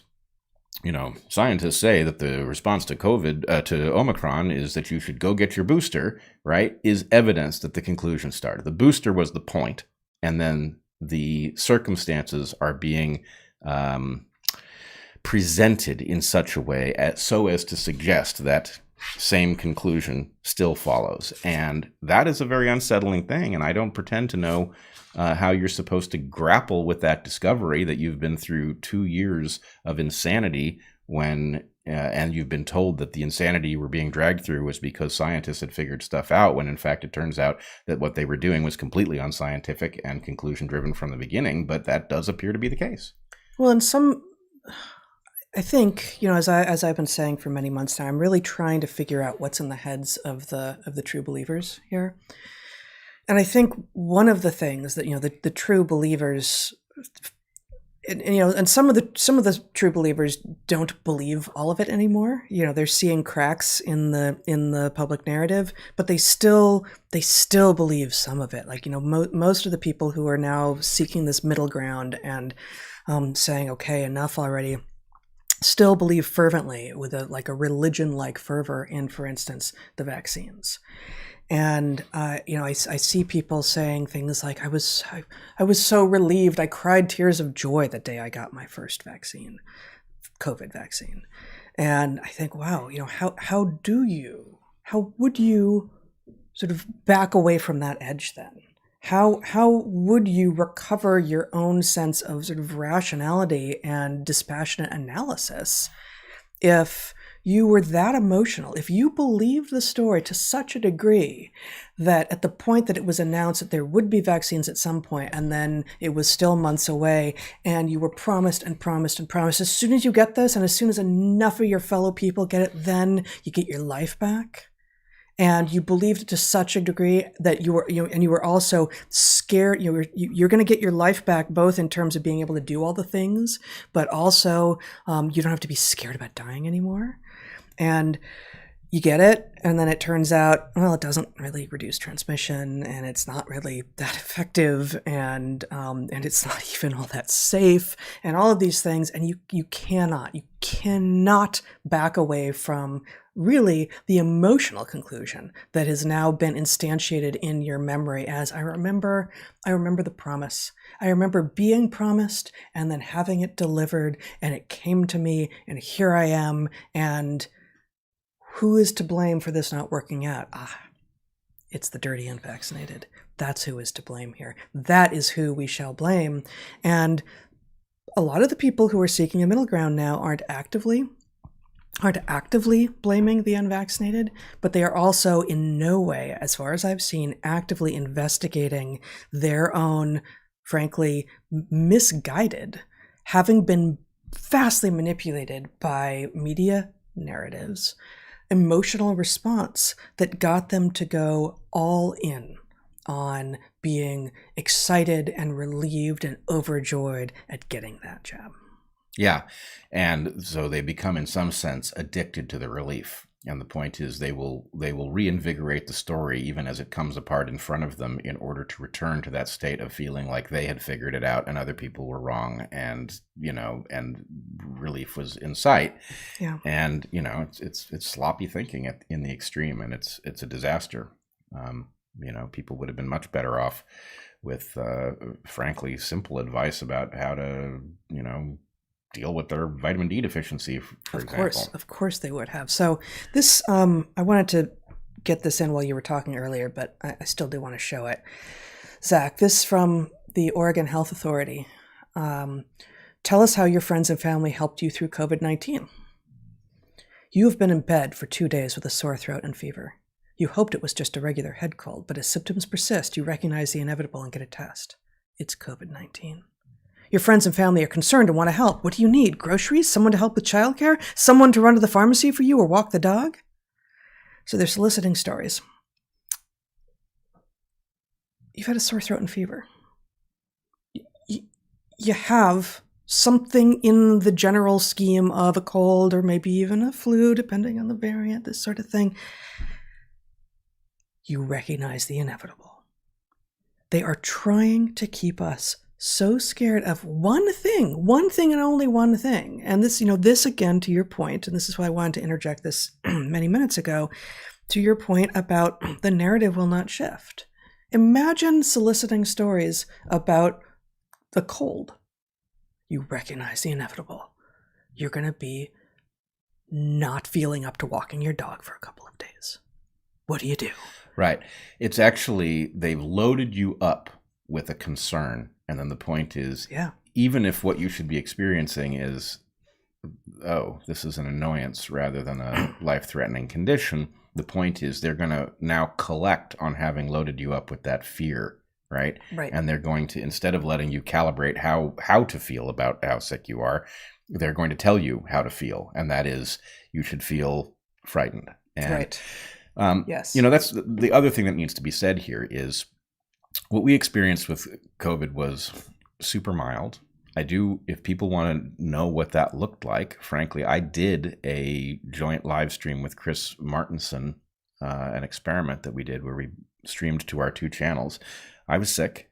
scientists say that the response to COVID, to Omicron, is that you should go get your booster, right, is evidence that the conclusion started. The booster was the point, and then the circumstances are being presented in such a way so as to suggest that same conclusion still follows. And that is a very unsettling thing, and I don't pretend to know how you're supposed to grapple with that discovery that you've been through 2 years of insanity when, and you've been told that the insanity you were being dragged through was because scientists had figured stuff out, when in fact it turns out that what they were doing was completely unscientific and conclusion driven from the beginning. But that does appear to be the case. Well, I think, as I've been saying for many months now, I'm really trying to figure out what's in the heads of the true believers here. And I think one of the things that, the true believers, and some of the true believers don't believe all of it anymore. They're seeing cracks in the public narrative, but they still believe some of it. Like, most of the people who are now seeking this middle ground and saying, okay, enough already, still believe fervently with a religion-like fervor in, for instance, the vaccines. And I see people saying things like, I was so relieved, I cried tears of joy the day I got my first vaccine, COVID vaccine. And I think, wow, how would you sort of back away from that edge then? How would you recover your own sense of sort of rationality and dispassionate analysis if you were that emotional, if you believed the story to such a degree that at the point that it was announced that there would be vaccines at some point, and then it was still months away, and you were promised and promised and promised, as soon as you get this and as soon as enough of your fellow people get it, then you get your life back? And you believed it to such a degree that you were also scared. You're going to get your life back, both in terms of being able to do all the things, but also you don't have to be scared about dying anymore. And you get it, and then it turns out, well, it doesn't really reduce transmission, and it's not really that effective, and it's not even all that safe, and all of these things, and you cannot back away from really the emotional conclusion that has now been instantiated in your memory as, I remember the promise. I remember being promised and then having it delivered, and it came to me, and here I am, and who is to blame for this not working out? It's the dirty unvaccinated. That's who is to blame here. That is who we shall blame. And a lot of the people who are seeking a middle ground now aren't actively blaming the unvaccinated, but they are also in no way, as far as I've seen, actively investigating their own, frankly, misguided, having been vastly manipulated by media narratives, emotional response that got them to go all in on being excited and relieved and overjoyed at getting that jab. Yeah. And so they become, in some sense, addicted to the relief. And the point is they will reinvigorate the story even as it comes apart in front of them in order to return to that state of feeling like they had figured it out and other people were wrong, and and relief was in sight. Yeah. And it's sloppy thinking in the extreme, and it's a disaster. People would have been much better off with frankly simple advice about how to deal with their vitamin D deficiency, for example. Of course they would have. So this, I wanted to get this in while you were talking earlier, but I still do want to show it. Zach, this from the Oregon Health Authority. Tell us how your friends and family helped you through COVID-19. You have been in bed for 2 days with a sore throat and fever. You hoped it was just a regular head cold, but as symptoms persist, you recognize the inevitable and get a test. It's COVID-19. Your friends and family are concerned and want to help. What do you need? Groceries? Someone to help with childcare? Someone to run to the pharmacy for you or walk the dog? So they're soliciting stories. You've had a sore throat and fever. You have something in the general scheme of a cold or maybe even a flu, depending on the variant, this sort of thing. You recognize the inevitable. They are trying to keep us so scared of one thing and only one thing. And this, this again, to your point, and this is why I wanted to interject this many minutes ago, to your point about the narrative will not shift. Imagine soliciting stories about the cold. You recognize the inevitable. You're going to be not feeling up to walking your dog for a couple of days. What do you do? Right. It's actually, they've loaded you up with a concern. And then the point is, even if what you should be experiencing is, oh, this is an annoyance rather than a life-threatening condition, the point is they're going to now collect on having loaded you up with that fear, right? Right. And they're going to, instead of letting you calibrate how to feel about how sick you are, they're going to tell you how to feel. And that is, you should feel frightened. And, right. Yes. That's the other thing that needs to be said here is, what we experienced with COVID was super mild. If people want to know what that looked like, frankly, I did a joint live stream with Chris Martinson, an experiment that we did where we streamed to our 2 channels. I was sick.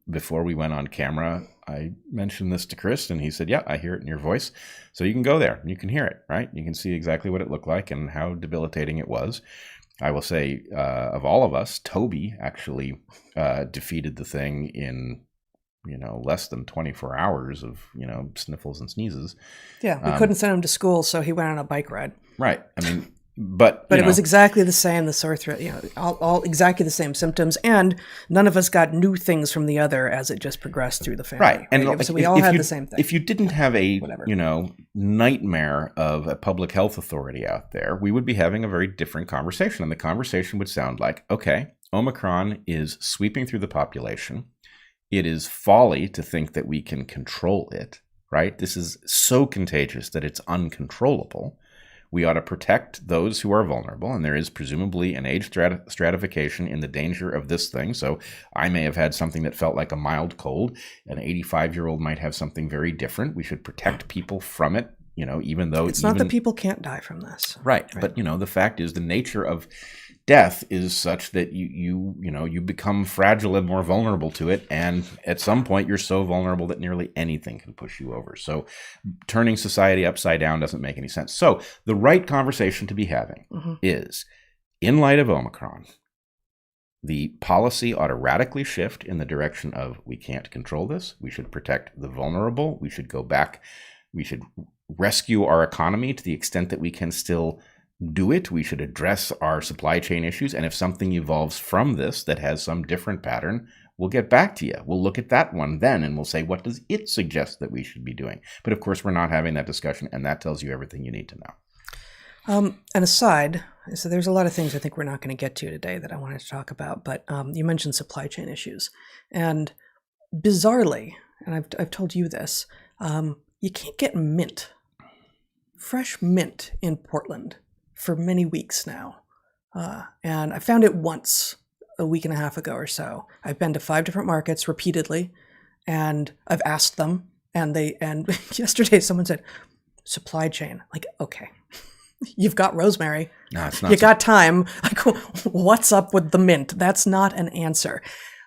Before we went on camera, I mentioned this to Chris, and he said, yeah, I hear it in your voice. So you can go there. You can hear it, right? You can see exactly what it looked like and how debilitating it was. I will say, of all of us, Toby actually defeated the thing in, less than 24 hours of, sniffles and sneezes. Yeah, we couldn't send him to school, so he went on a bike ride. Right. I mean, but it was exactly the same, the sore throat, all exactly the same symptoms, and none of us got new things from the other as it just progressed through the family. Right. And so we all had the same thing. If you didn't have a, nightmare of a public health authority out there, we would be having a very different conversation. And the conversation would sound like, okay, Omicron is sweeping through the population. It is folly to think that we can control it, right? This is so contagious that it's uncontrollable. We ought to protect those who are vulnerable, and there is presumably an age stratification in the danger of this thing. So I may have had something that felt like a mild cold. An 85-year-old might have something very different. We should protect people from it, even though it's not that people can't die from this. Right. But, the fact is the nature of death is such that you become fragile and more vulnerable to it. And at some point, you're so vulnerable that nearly anything can push you over. So turning society upside down doesn't make any sense. So the right conversation to be having is, in light of Omicron, the policy ought to radically shift in the direction of, we can't control this. We should protect the vulnerable. We should go back. We should rescue our economy to the extent that we can still do it. We should address our supply chain issues. And if something evolves from this that has some different pattern, we'll get back to you. We'll look at that one then, and we'll say, what does it suggest that we should be doing? But of course, we're not having that discussion, and that tells you everything you need to know. An aside, so there's a lot of things I think we're not going to get to today that I wanted to talk about, but you mentioned supply chain issues. And bizarrely, and I've told you this, you can't get mint fresh mint in Portland for many weeks now. And I found it once a week and a half ago or so. I've been to 5 different markets repeatedly, and I've asked them, and yesterday someone said, supply chain. Like, okay, you've got rosemary. No, it's not. You got thyme. Like, what's up with the mint? That's not an answer.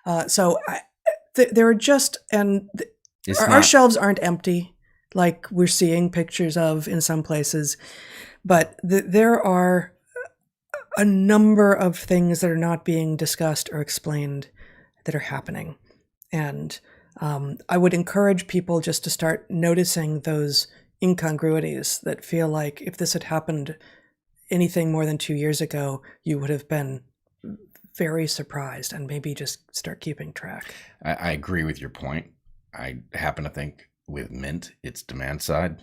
There are just, our shelves aren't empty like we're seeing pictures of in some places, but there are a number of things that are not being discussed or explained that are happening. And I would encourage people just to start noticing those incongruities that feel like if this had happened anything more than 2 years ago, you would have been very surprised, and maybe just start keeping track. I agree with your point. I happen to think with mint, it's demand side.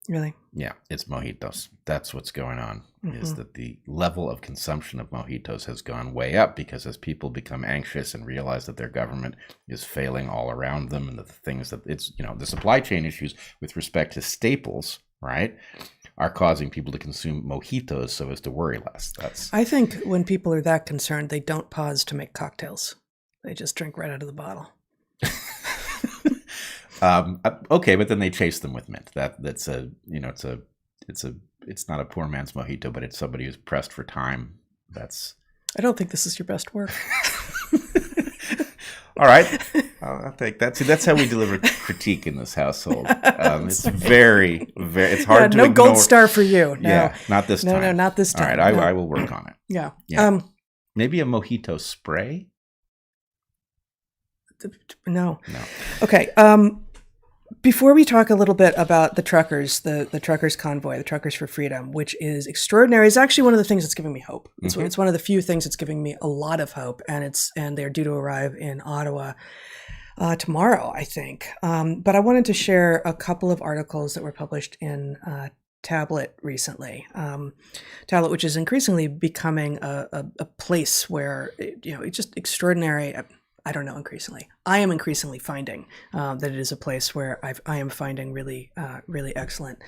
Really? Yeah, it's mojitos. That's what's going on, is that the level of consumption of mojitos has gone way up because as people become anxious and realize that their government is failing all around them, and the things that it's, the supply chain issues with respect to staples, right, are causing people to consume mojitos so as to worry less. I think when people are that concerned, they don't pause to make cocktails. They just drink right out of the bottle. Okay, but then they chase them with mint. It's not a poor man's mojito, but it's somebody who's pressed for time. I don't think this is your best work. All right, I'll take that. See, that's how we deliver critique in this household. It's very, very. It's hard to no ignore. Gold star for you. No. Yeah, not this time. No, not this time. All right, I will work on it. Yeah. Maybe a mojito spray. No. Okay. Before we talk a little bit about the truckers, the truckers convoy, the Truckers for Freedom, which is extraordinary, is actually one of the things that's giving me hope. It's one of the few things that's giving me a lot of hope, and they're due to arrive in Ottawa tomorrow, I think. But I wanted to share a couple of articles that were published in Tablet recently. Tablet, which is increasingly becoming a place where it's just extraordinary. I don't know, increasingly. I am increasingly finding that it is a place where I am finding really, really excellent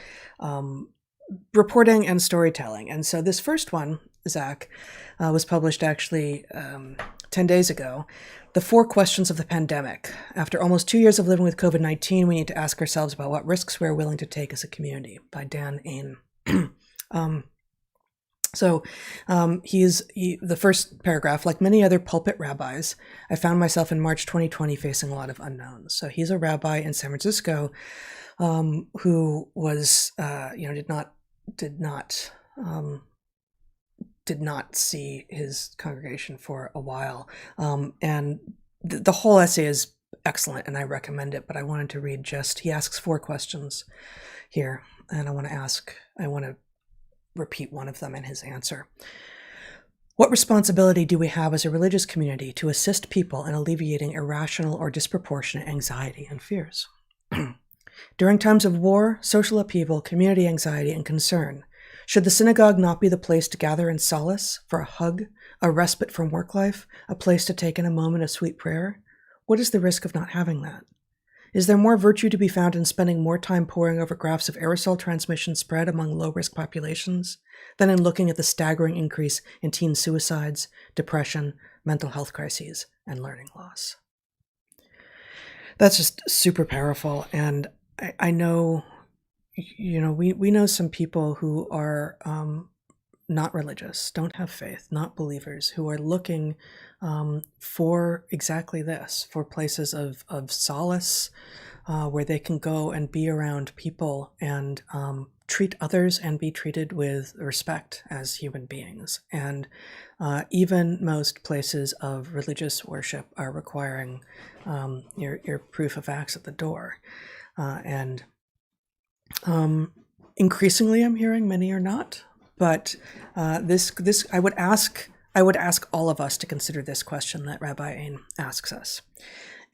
reporting and storytelling. And so this first one, Zach, was published actually 10 days ago. The 4 Questions of the Pandemic. After almost 2 years of living with COVID-19, we need to ask ourselves about what risks we're willing to take as a community, by Dan Ain. So the first paragraph, like many other pulpit rabbis, I found myself in March 2020 facing a lot of unknowns. So he's a rabbi in San Francisco who was, did not see his congregation for a while. And the whole essay is excellent, and I recommend it, but I wanted to read he asks 4 questions here, and I want to repeat one of them in his answer. What responsibility do we have as a religious community to assist people in alleviating irrational or disproportionate anxiety and fears? During times of war, social upheaval, community anxiety, and concern, should the synagogue not be the place to gather in solace, for a hug, a respite from work life, a place to take in a moment of sweet prayer? What is the risk of not having that? Is there more virtue to be found in spending more time poring over graphs of aerosol transmission spread among low-risk populations than in looking at the staggering increase in teen suicides, depression, mental health crises, and learning loss? That's just super powerful. And I know, we know some people who are not religious, don't have faith, not believers, who are looking for exactly this, for places of solace, where they can go and be around people and treat others and be treated with respect as human beings. And even most places of religious worship are requiring your proof of acts at the door. And increasingly, I'm hearing many are not. But this I would ask all of us to consider this question that Rabbi Ain asks us.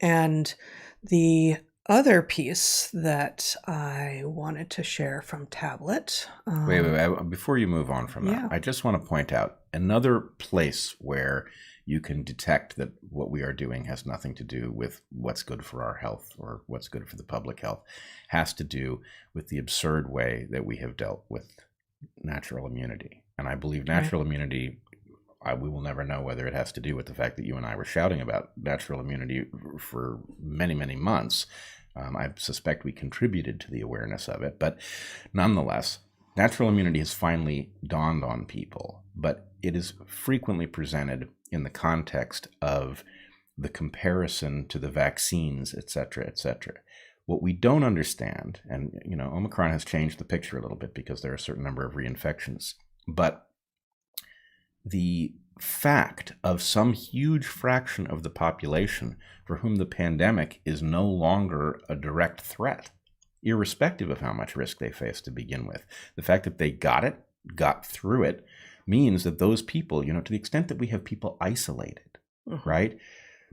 And the other piece that I wanted to share from Tablet. Wait, before you move on from that, Yeah. I just want to point out another place where you can detect that what we are doing has nothing to do with what's good for our health or what's good for the public health. It has to do with the absurd way that we have dealt with natural immunity. And I believe natural immunity, we will never know whether it has to do with the fact that you and I were shouting about natural immunity for many, many months. I suspect we contributed to the awareness of it, but nonetheless, natural immunity has finally dawned on people, but it is frequently presented in the context of the comparison to the vaccines, et cetera, et cetera. What we don't understand, and Omicron has changed the picture a little bit because there are a certain number of reinfections, but the fact of some huge fraction of the population for whom the pandemic is no longer a direct threat, irrespective of how much risk they face to begin with. The fact that they got through it, means that those people, to the extent that we have people isolated, right?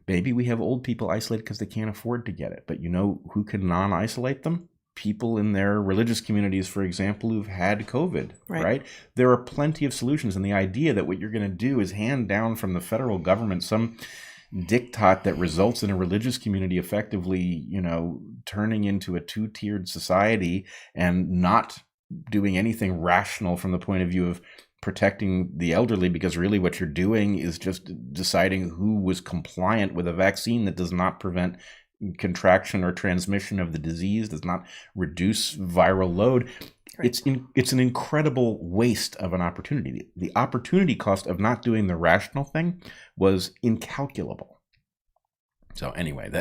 Maybe we have old people isolated because they can't afford to get it. But who can non-isolate them? People in their religious communities, for example, who've had COVID, right? There are plenty of solutions. And the idea that what you're going to do is hand down from the federal government some diktat that results in a religious community effectively, turning into a two-tiered society and not doing anything rational from the point of view of protecting the elderly, because really what you're doing is just deciding who was compliant with a vaccine that does not prevent contraction or transmission of the disease, does not reduce viral load. Right. It's an incredible waste of an opportunity. The opportunity cost of not doing the rational thing was incalculable. So anyway,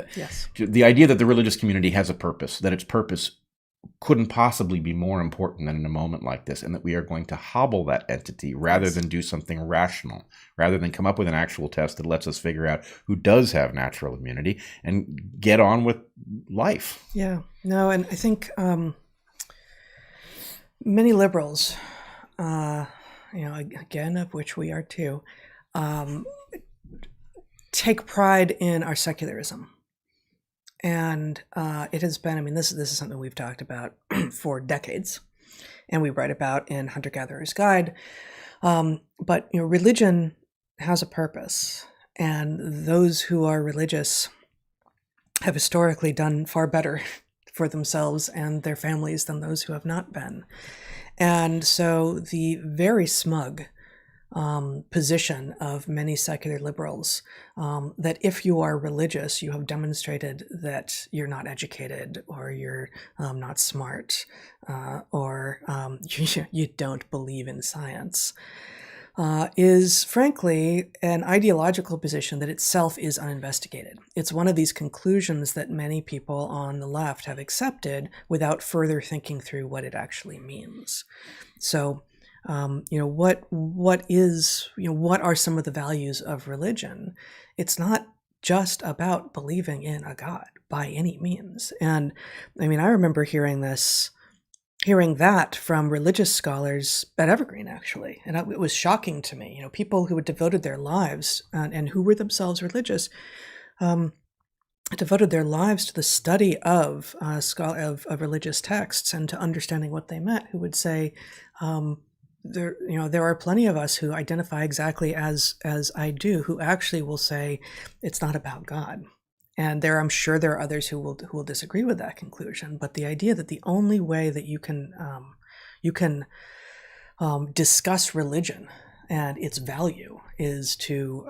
the idea that the religious community has a purpose, that its purpose couldn't possibly be more important than in a moment like this, and that we are going to hobble that entity rather than do something rational, rather than come up with an actual test that lets us figure out who does have natural immunity and get on with life. Yeah, no, and I think many liberals, again, of which we are too, take pride in our secularism. And it has been, this is something we've talked about for decades, and we write about in Hunter-Gatherer's Guide. But religion has a purpose, and those who are religious have historically done far better for themselves and their families than those who have not been. And so the very smug position of many secular liberals, that if you are religious, you have demonstrated that you're not educated, or you're not smart, or you don't believe in science, is frankly an ideological position that itself is uninvestigated. It's one of these conclusions that many people on the left have accepted without further thinking through what it actually means. So what are some of the values of religion? It's not just about believing in a God by any means. And I remember hearing that from religious scholars at Evergreen, actually. And it was shocking to me, people who had devoted their lives and who were themselves religious, devoted their lives to the study of religious texts and to understanding what they meant, who would say, there are plenty of us who identify exactly as I do, who actually will say it's not about God. And I'm sure there are others who will disagree with that conclusion. But the idea that the only way that you can discuss religion and its value is to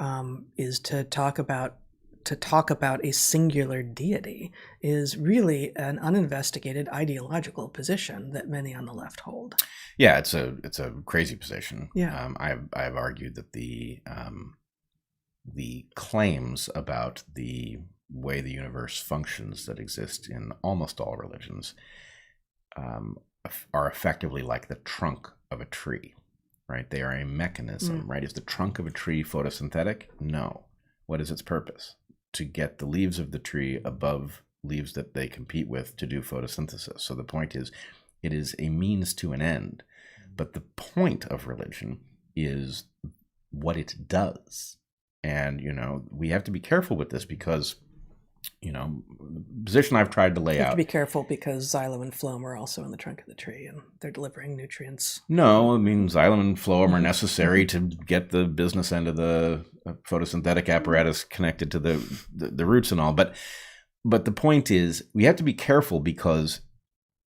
talk about a singular deity is really an uninvestigated ideological position that many on the left hold. Yeah, it's a crazy position. Yeah. I've argued that the claims about the way the universe functions that exist in almost all religions are effectively like the trunk of a tree, right? They are a mechanism, right? Is the trunk of a tree photosynthetic? No. What is its purpose? To get the leaves of the tree above leaves that they compete with to do photosynthesis. So the point is, it is a means to an end. But the point of religion is what it does. And, we have to be careful with this, because position I've tried to lay You have out. to be careful because xylem and phloem are also in the trunk of the tree, and they're delivering nutrients. No, I mean, xylem and phloem are necessary to get the business end of the photosynthetic apparatus connected to the roots and all. But the point is, we have to be careful because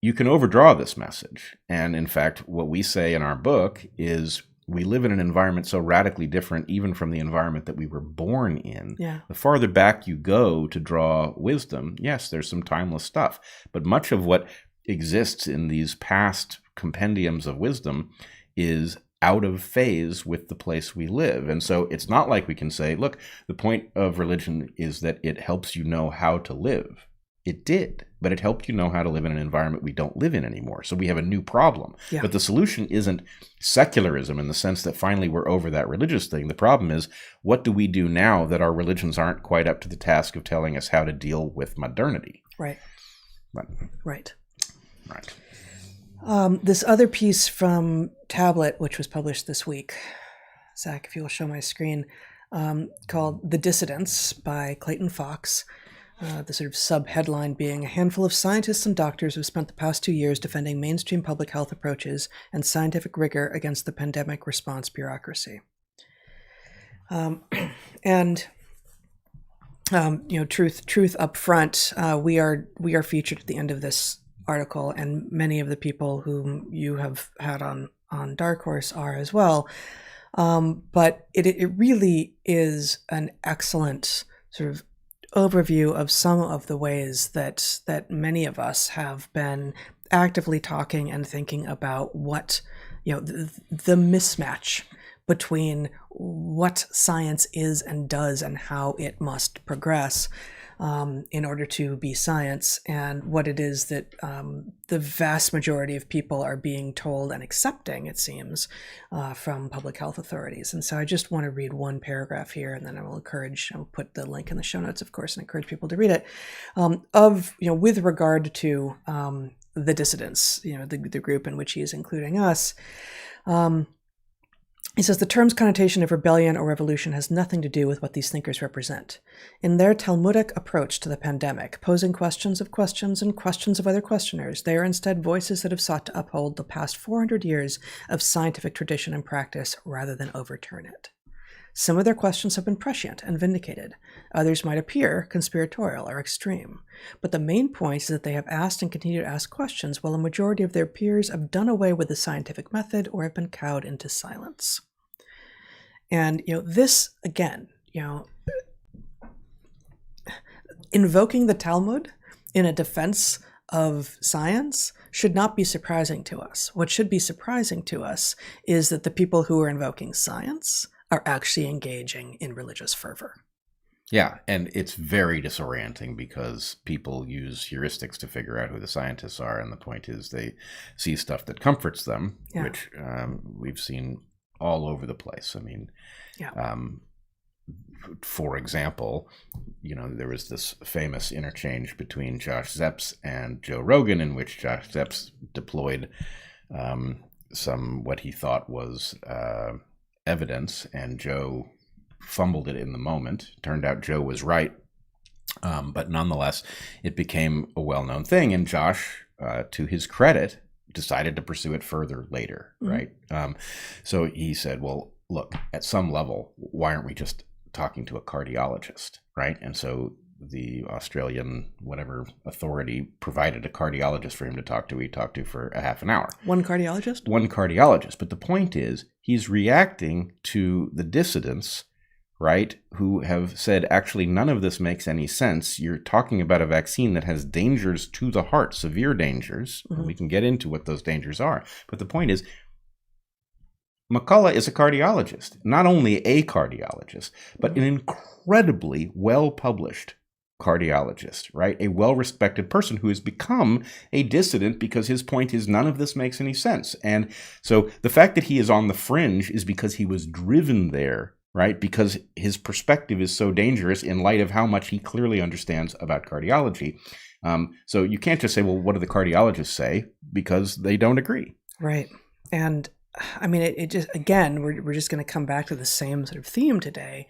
you can overdraw this message. And in fact, what we say in our book is we live in an environment so radically different even from the environment that we were born in. Yeah. The farther back you go to draw wisdom, yes, there's some timeless stuff. But much of what exists in these past compendiums of wisdom is out of phase with the place we live. And so it's not like we can say, look, the point of religion is that it helps you know how to live. It did, but it helped you know how to live in an environment we don't live in anymore. So we have a new problem. Yeah. But the solution isn't secularism in the sense that finally we're over that religious thing. The problem is, what do we do now that our religions aren't quite up to the task of telling us how to deal with modernity? Right. Right. This other piece from Tablet, which was published this week, Zach, if you will show my screen, called The Dissidents by Clayton Fox. The sort of sub-headline being, a handful of scientists and doctors have spent the past 2 years defending mainstream public health approaches and scientific rigor against the pandemic response bureaucracy. Truth up front, we are featured at the end of this article, and many of the people whom you have had on DarkHorse are as well. But it really is an excellent sort of overview of some of the ways that many of us have been actively talking and thinking about what, the mismatch between what science is and does and how it must progress in order to be science, and what it is that the vast majority of people are being told and accepting, it seems, from public health authorities. And so I just want to read one paragraph here, and then I'll put the link in the show notes, of course, and encourage people to read it, with regard to the dissidents, the group in which he is including us. He says, the term's connotation of rebellion or revolution has nothing to do with what these thinkers represent. In their Talmudic approach to the pandemic, posing questions of questions and questions of other questioners, they are instead voices that have sought to uphold the past 400 years of scientific tradition and practice rather than overturn it. Some of their questions have been prescient and vindicated. Others might appear conspiratorial or extreme. But the main point is that they have asked and continue to ask questions while a majority of their peers have done away with the scientific method or have been cowed into silence. And, this, again, invoking the Talmud in a defense of science should not be surprising to us. What should be surprising to us is that the people who are invoking science are actually engaging in religious fervor. Yeah, and it's very disorienting because people use heuristics to figure out who the scientists are, and the point is they see stuff that comforts them, which we've seen all over the place. I mean, for example, there was this famous interchange between Josh Szeps and Joe Rogan in which Josh Szeps deployed some what he thought was evidence, and Joe fumbled it in the moment. Turned out Joe was right, but nonetheless, it became a well-known thing, and Josh, to his credit, decided to pursue it further later, right? So he said, well, look, at some level, why aren't we just talking to a cardiologist, right? And so the Australian whatever authority provided a cardiologist for him to talk to. He talked to for a half an hour. One cardiologist? One cardiologist. But the point is, he's reacting to the dissidents, right, who have said, actually, none of this makes any sense. You're talking about a vaccine that has dangers to the heart, severe dangers. And we can get into what those dangers are. But the point is, McCullough is a cardiologist, not only a cardiologist, but an incredibly well-published cardiologist, right? A well-respected person who has become a dissident because his point is none of this makes any sense. And so the fact that he is on the fringe is because he was driven there, right? Because his perspective is so dangerous in light of how much he clearly understands about cardiology. So you can't just say, well, what do the cardiologists say? Because they don't agree. Right. And I mean, it just, again, we're just going to come back to the same sort of theme today.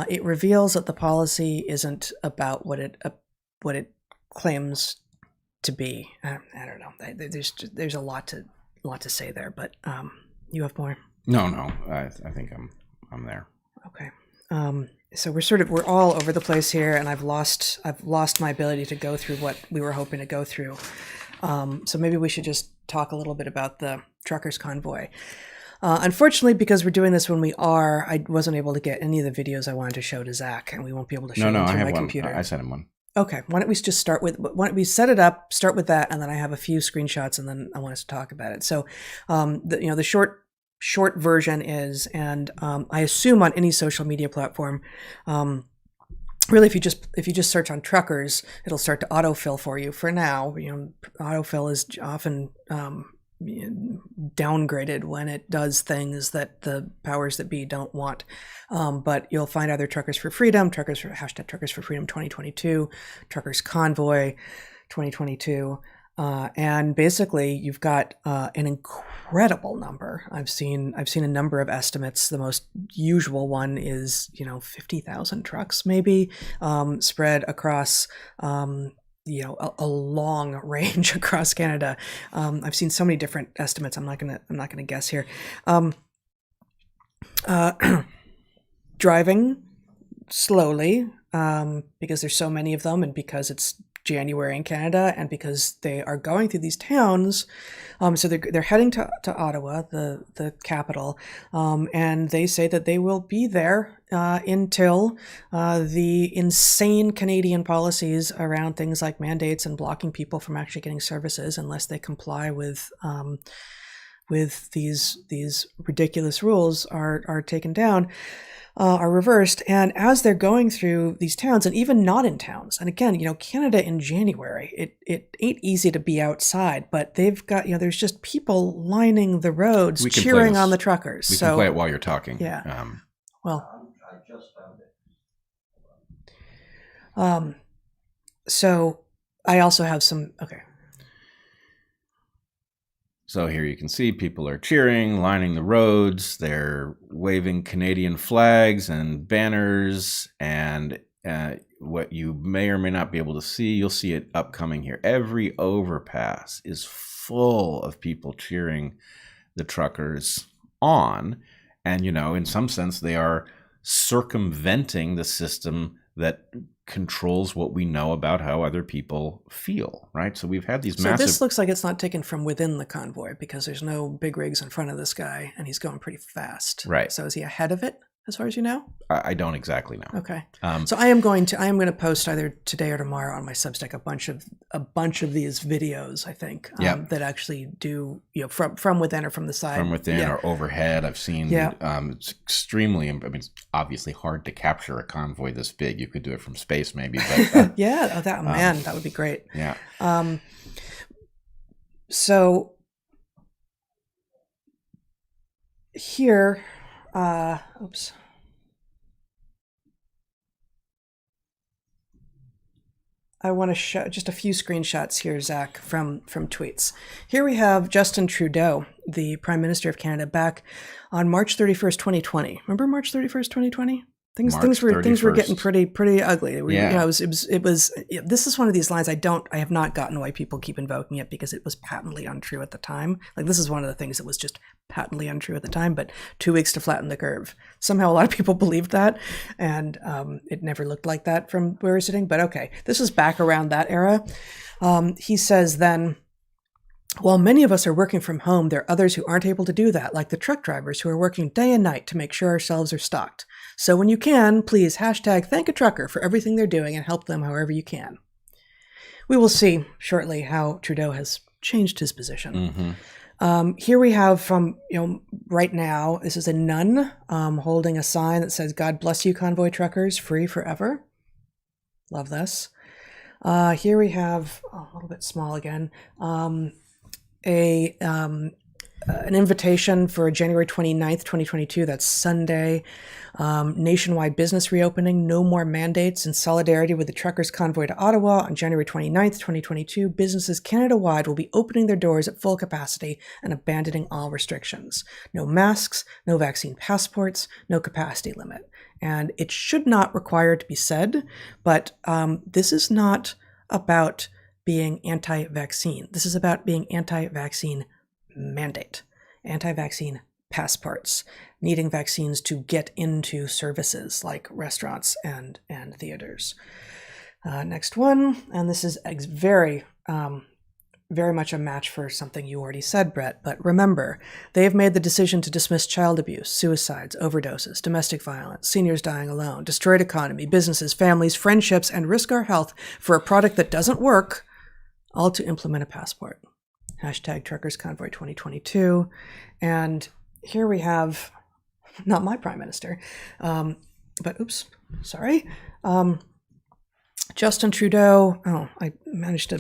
It reveals that the policy isn't about what it what it claims to be. I don't know. There's a lot to say there, but you have more. No, I think I'm there. Okay. So we're all over the place here, and I've lost my ability to go through what we were hoping to go through. So maybe we should just talk a little bit about the truckers convoy. Unfortunately, because we're doing this when I wasn't able to get any of the videos I wanted to show to Zach, and we won't be able to show them through my computer. I sent him one. Okay, why don't we just start with, why don't we set it up, start with that, and then I have a few screenshots, and then I want us to talk about it. So, the short version is, and I assume on any social media platform, really, if you just search on truckers, it'll start to autofill for you. For now, autofill is often downgraded when it does things that the powers that be don't want. But you'll find either Truckers for Freedom, hashtag Truckers for Freedom 2022, Truckers Convoy 2022. And basically you've got an incredible number. I've seen a number of estimates. The most usual one is 50,000 trucks maybe, spread across a long range across Canada. I've seen so many different estimates. I'm not gonna guess here. Driving slowly because there's so many of them, and because it's January in Canada, and because they are going through these towns. So they're heading to Ottawa, the capital, and they say that they will be there until the insane Canadian policies around things like mandates and blocking people from actually getting services unless they comply with these ridiculous rules are taken down. Are reversed. And as they're going through these towns, and even not in towns, and again, Canada in January, it ain't easy to be outside, but they've got, there's just people lining the roads cheering on the truckers. We can play it while you're talking. Yeah. I just found it. So I also have some, okay. So here you can see people are cheering, lining the roads. They're waving Canadian flags and banners. And what you may or may not be able to see, you'll see it upcoming here. Every overpass is full of people cheering the truckers on. And, in some sense, they are circumventing the system that controls what we know about how other people feel, right? So we've had these massive... So this looks like it's not taken from within the convoy, because there's no big rigs in front of this guy, and he's going pretty fast. Right. So is he ahead of it, as far as you know? I don't exactly know. Okay. So I am going to post either today or tomorrow on my Substack a bunch of these videos, I think, that actually do, from within or from the side. From within or overhead. I've seen it's extremely, it's obviously hard to capture a convoy this big. You could do it from space maybe. But, that would be great. Yeah. So here, oops. I want to show just a few screenshots here, Zach, from tweets. Here we have Justin Trudeau, the Prime Minister of Canada, back on March 31st, 2020. Remember March 31st, 2020? Things were getting pretty ugly. It was. This is one of these lines I have not gotten why people keep invoking it, because it was patently untrue at the time. Like, this is one of the things that was just patently untrue at the time. But 2 weeks to flatten the curve. Somehow a lot of people believed that, and it never looked like that from where we're sitting. But okay, this is back around that era. He says then, while many of us are working from home, there are others who aren't able to do that, like the truck drivers who are working day and night to make sure our shelves are stocked. So when you can, please #thank a trucker for everything they're doing and help them however you can. We will see shortly how Trudeau has changed his position. Mm-hmm. Here we have from, right now, this is a nun holding a sign that says, "God bless you, convoy truckers, free forever." Love this. Here we have, a little bit small again, an invitation for January 29th, 2022, that's Sunday, nationwide business reopening, no more mandates. In solidarity with the truckers convoy to Ottawa on January 29th, 2022, businesses Canada-wide will be opening their doors at full capacity and abandoning all restrictions. No masks, no vaccine passports, no capacity limit. And it should not require to be said, but this is not about being anti-vaccine. This is about being anti-vaccine mandate, anti-vaccine passports, needing vaccines to get into services like restaurants and theaters. Next one, and this is very much a match for something you already said, Bret, but remember, they have made the decision to dismiss child abuse, suicides, overdoses, domestic violence, seniors dying alone, destroyed economy, businesses, families, friendships, and risk our health for a product that doesn't work, all to implement a passport. Hashtag Truckers Convoy 2022. And here we have, not my prime minister, but oops, sorry. Justin Trudeau, I managed to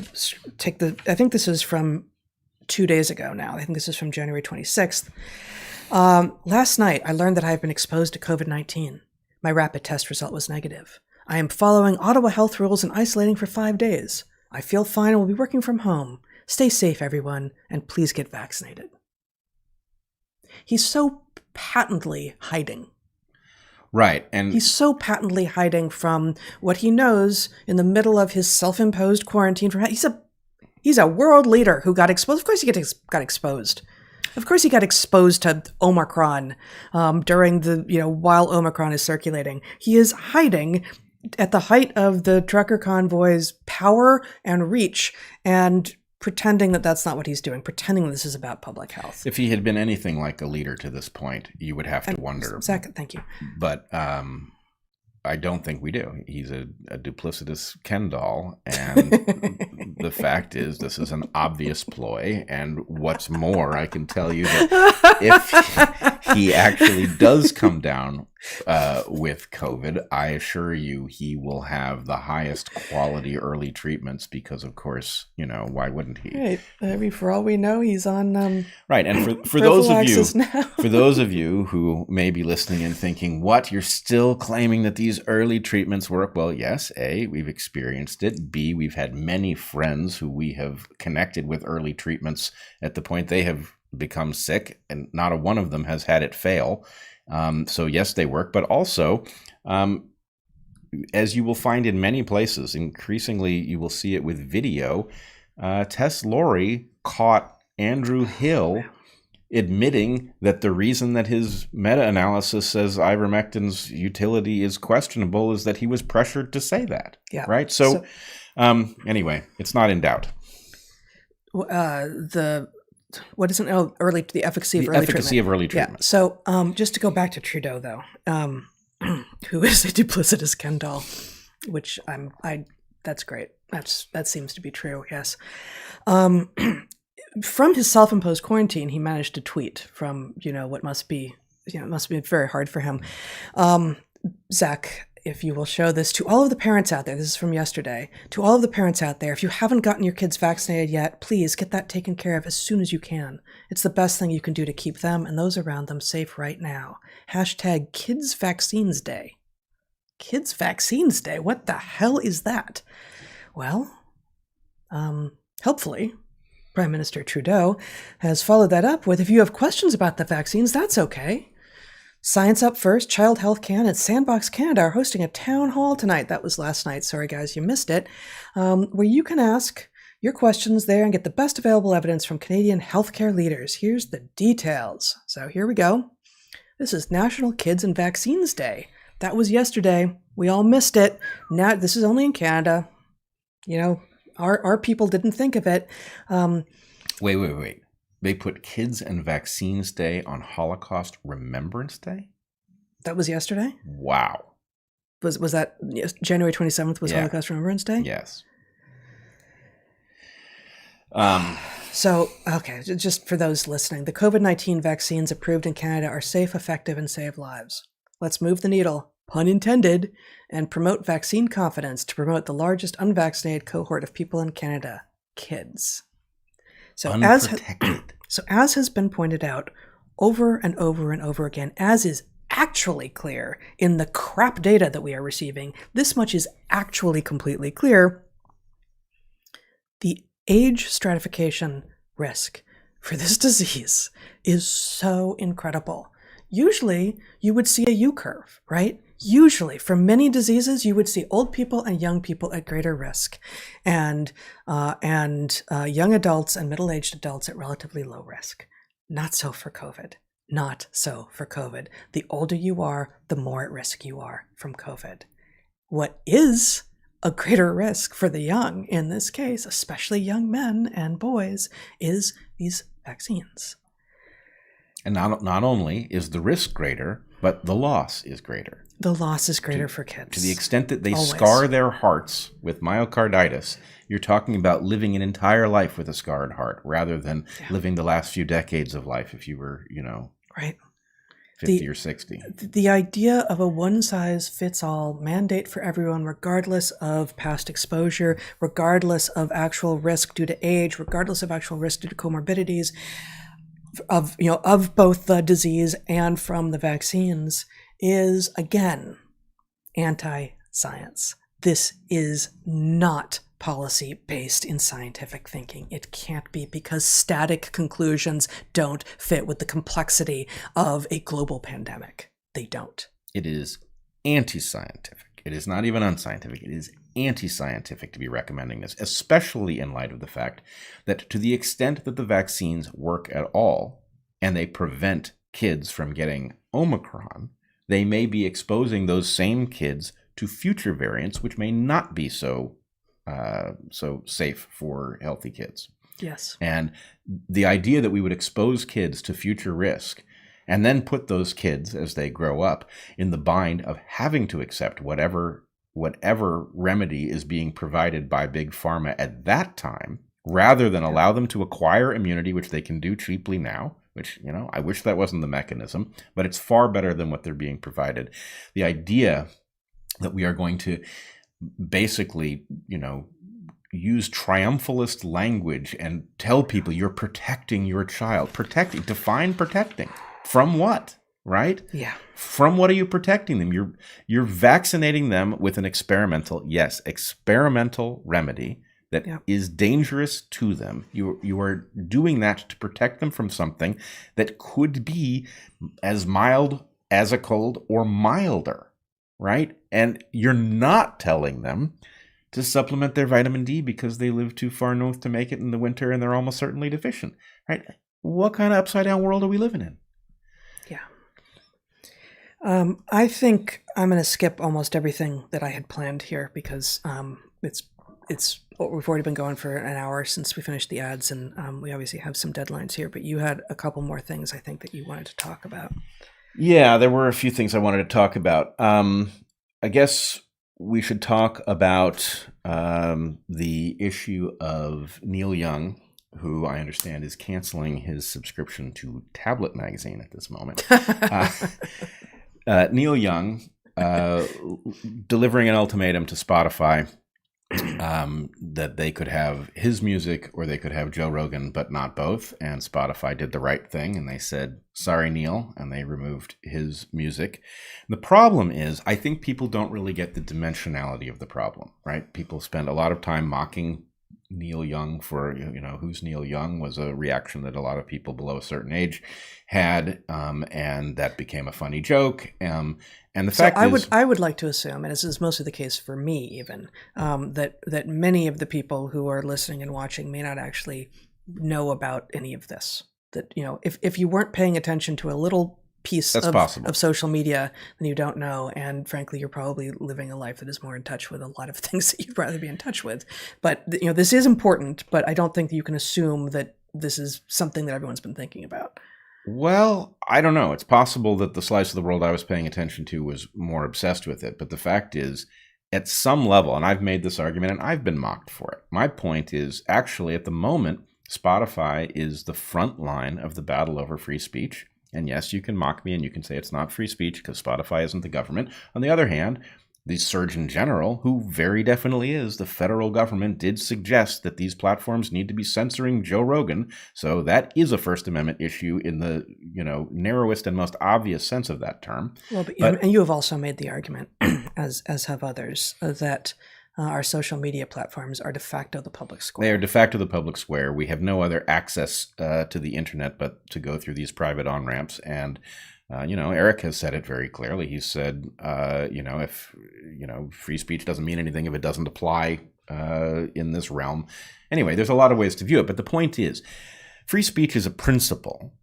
take I think this is from 2 days ago now. I think this is from January 26th. Last night, I learned that I have been exposed to COVID-19. My rapid test result was negative. I am following Ottawa health rules and isolating for 5 days. I feel fine and will be working from home. Stay safe, everyone, and please get vaccinated. He's so patently hiding. Right. And he's so patently hiding from what he knows in the middle of his self-imposed quarantine. He's a world leader who got exposed. Of course he got exposed. Of course he got exposed to Omicron during while Omicron is circulating. He is hiding at the height of the trucker convoy's power and reach and pretending that that's not what he's doing, pretending this is about public health. If he had been anything like a leader to this point, you would have to wonder. Second, thank you. But I don't think we do. He's a duplicitous Ken doll, and the fact is this is an obvious ploy. And what's more, I can tell you that if he actually does come down with COVID, I assure you he will have the highest quality early treatments because, of course, why wouldn't he? Right. I mean, for all we know, he's on right. And for those of you who may be listening and thinking, "What? You're still claiming that these early treatments work?" Well, yes. A, we've experienced it. B, we've had many friends who we have connected with early treatments at the point they have become sick, and not a one of them has had it fail. So yes, they work, but also, as you will find in many places, increasingly you will see it with video. Tess Lawrie caught Andrew Hill admitting that the reason that his meta-analysis says ivermectin's utility is questionable is that he was pressured to say that. Yeah. Right. So anyway, it's not in doubt. The efficacy of early treatment. Yeah. So just to go back to Trudeau, though, who is a duplicitous Ken doll, which that's great. That seems to be true. Yes. From his self-imposed quarantine, he managed to tweet from what must be very hard for him. Zach, if you will show this to all of the parents out there, this is from yesterday, to all of the parents out there, if you haven't gotten your kids vaccinated yet, please get that taken care of as soon as you can. It's the best thing you can do to keep them and those around them safe right now. Hashtag KidsVaccinesDay. KidsVaccinesDay? What the hell is that? Well, helpfully, Prime Minister Trudeau has followed that up with, if you have questions about the vaccines, that's okay. Science Up First, Child Health Can, and Sandbox Canada are hosting a town hall tonight. That was last night. Sorry, guys, you missed it. Where you can ask your questions there and get the best available evidence from Canadian healthcare leaders. Here's the details. So here we go. This is National Kids and Vaccines Day. That was yesterday. We all missed it. Now, this is only in Canada. Our people didn't think of it. Wait. They put Kids and Vaccines Day on Holocaust Remembrance Day? That was yesterday? Wow. Was that January 27th was Holocaust Remembrance Day? Yes. So, okay, just for those listening, the COVID-19 vaccines approved in Canada are safe, effective, and save lives. Let's move the needle, pun intended, and promote vaccine confidence to promote the largest unvaccinated cohort of people in Canada, kids. So as has been pointed out over and over and over again, as is actually clear in the crap data that we are receiving, this much is actually completely clear. The age stratification risk for this disease is so incredible. Usually you would see a U-curve, right? Usually, for many diseases, you would see old people and young people at greater risk, and young adults and middle-aged adults at relatively low risk. Not so for COVID. Not so for COVID. The older you are, the more at risk you are from COVID. What is a greater risk for the young, in this case, especially young men and boys, is these vaccines. And not only is the risk greater, but the loss is greater. The loss is greater for kids. To the extent that they Always. scar their hearts with myocarditis, you're talking about living an entire life with a scarred heart rather than living the last few decades of life if you were, right. 50 or 60. The idea of a one-size-fits-all mandate for everyone, regardless of past exposure, regardless of actual risk due to age, regardless of actual risk due to comorbidities, of both the disease and from the vaccines, is again anti-science. This is not policy based in scientific thinking. It can't be, because static conclusions don't fit with the complexity of a global pandemic. They don't. It is anti-scientific. It is not even unscientific. It is anti-scientific to be recommending this, especially in light of the fact that to the extent that the vaccines work at all and they prevent kids from getting Omicron, they may be exposing those same kids to future variants, which may not be so safe for healthy kids. Yes. And the idea that we would expose kids to future risk and then put those kids, as they grow up, in the bind of having to accept whatever remedy is being provided by Big Pharma at that time, rather than allow them to acquire immunity, which they can do cheaply now, which, I wish that wasn't the mechanism, but it's far better than what they're being provided. The idea that we are going to basically, use triumphalist language and tell people you're protecting your child. Define protecting. From what? Right? Yeah. From what are you protecting them? You're vaccinating them with an experimental remedy that is dangerous to them. You are doing that to protect them from something that could be as mild as a cold or milder, right? And you're not telling them to supplement their vitamin D because they live too far north to make it in the winter and they're almost certainly deficient, right? What kind of upside down world are we living in? Yeah. I think I'm going to skip almost everything that I had planned here because it's we've already been going for an hour since we finished the ads, and we obviously have some deadlines here, but you had a couple more things I think that you wanted to talk about. Yeah, there were a few things I wanted to talk about. I guess we should talk about the issue of Neil Young, who I understand is canceling his subscription to Tablet magazine at this moment. Neil Young delivering an ultimatum to Spotify that they could have his music or they could have Joe Rogan, but not both. And Spotify did the right thing, and they said, sorry, Neil, and they removed his music. The problem is, I think people don't really get the dimensionality of the problem, right? People spend a lot of time mocking Neil Young for, who's Neil Young was a reaction that a lot of people below a certain age had, and that became a funny joke. And the fact is, I would like to assume, and this is mostly the case for me even, that many of the people who are listening and watching may not actually know about any of this. That, if you weren't paying attention to a little piece of social media, then you don't know. And frankly, you're probably living a life that is more in touch with a lot of things that you'd rather be in touch with. But, this is important, but I don't think that you can assume that this is something that everyone's been thinking about. Well, I don't know. It's possible that the slice of the world I was paying attention to was more obsessed with it. But the fact is, at some level, and I've made this argument and I've been mocked for it. My point is, actually, at the moment, Spotify is the front line of the battle over free speech. And yes, you can mock me and you can say it's not free speech because Spotify isn't the government. On the other hand, the Surgeon General, who very definitely is the federal government, did suggest that these platforms need to be censoring Joe Rogan. So that is a First Amendment issue in the narrowest and most obvious sense of that term. Well, and you have also made the argument, as have others, that our social media platforms are de facto the public square. They are de facto the public square. We have no other access to the internet but to go through these private on-ramps. And Eric has said it very clearly. He said, if free speech doesn't mean anything if it doesn't apply in this realm. Anyway, there's a lot of ways to view it, but the point is, free speech is a principle.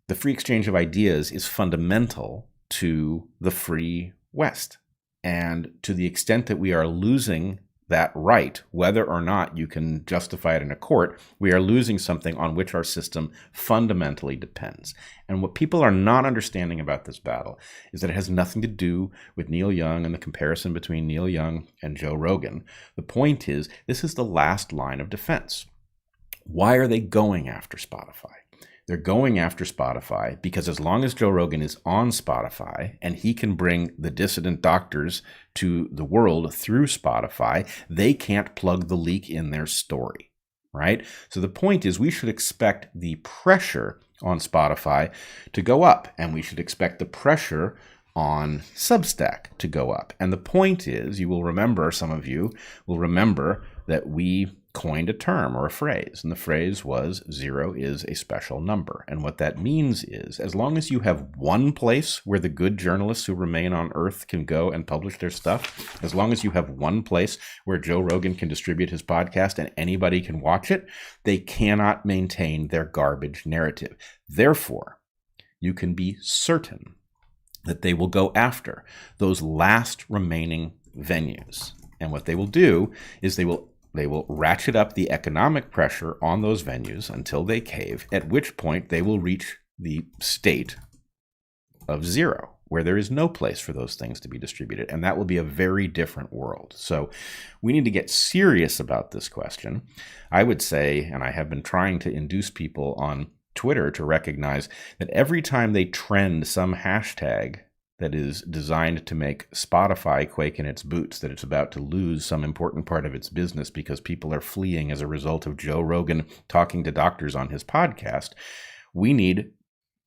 The free exchange of ideas is fundamental to the free West. And to the extent that we are losing that right, whether or not you can justify it in a court, we are losing something on which our system fundamentally depends. And what people are not understanding about this battle is that it has nothing to do with Neil Young and the comparison between Neil Young and Joe Rogan. The point is, this is the last line of defense. Why are they going after Spotify? They're going after Spotify because as long as Joe Rogan is on Spotify and he can bring the dissident doctors to the world through Spotify, they can't plug the leak in their story, right? So the point is we should expect the pressure on Spotify to go up, and we should expect the pressure on Substack to go up. And the point is, you will remember, some of you will remember that we coined a term or a phrase, and the phrase was 0 is a special number. And what that means is, as long as you have one place where the good journalists who remain on Earth can go and publish their stuff, as long as you have one place where Joe Rogan can distribute his podcast and anybody can watch it, they cannot maintain their garbage narrative. Therefore, you can be certain that they will go after those last remaining venues. And what they will do is they will ratchet up the economic pressure on those venues until they cave, at which point they will reach the state of 0, where there is no place for those things to be distributed. And that will be a very different world. So we need to get serious about this question. I would say, and I have been trying to induce people on Twitter to recognize that every time they trend some hashtag that is designed to make Spotify quake in its boots, that it's about to lose some important part of its business because people are fleeing as a result of Joe Rogan talking to doctors on his podcast, we need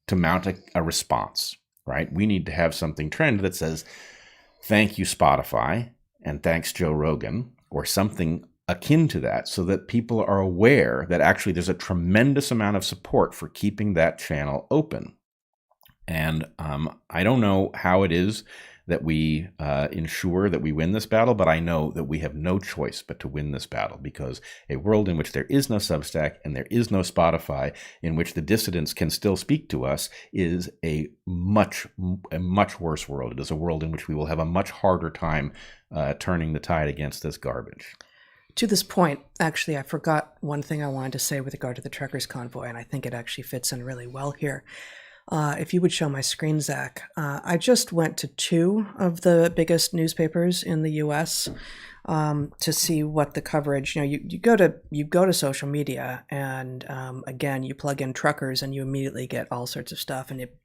to mount a response, right? We need to have something trend that says, thank you, Spotify, and thanks, Joe Rogan, or something akin to that, so that people are aware that actually there's a tremendous amount of support for keeping that channel open. And I don't know how it is that we ensure that we win this battle, but I know that we have no choice but to win this battle, because a world in which there is no Substack and there is no Spotify, in which the dissidents can still speak to us, is a much worse world. It is a world in which we will have a much harder time turning the tide against this garbage. To this point, actually, I forgot one thing I wanted to say with regard to the truckers' convoy, and I think it actually fits in really well here. If you would show my screen, Zach, I just went to 2 of the biggest newspapers in the U.S. To see what the coverage. You go to social media, and again, you plug in truckers, and you immediately get all sorts of stuff, and it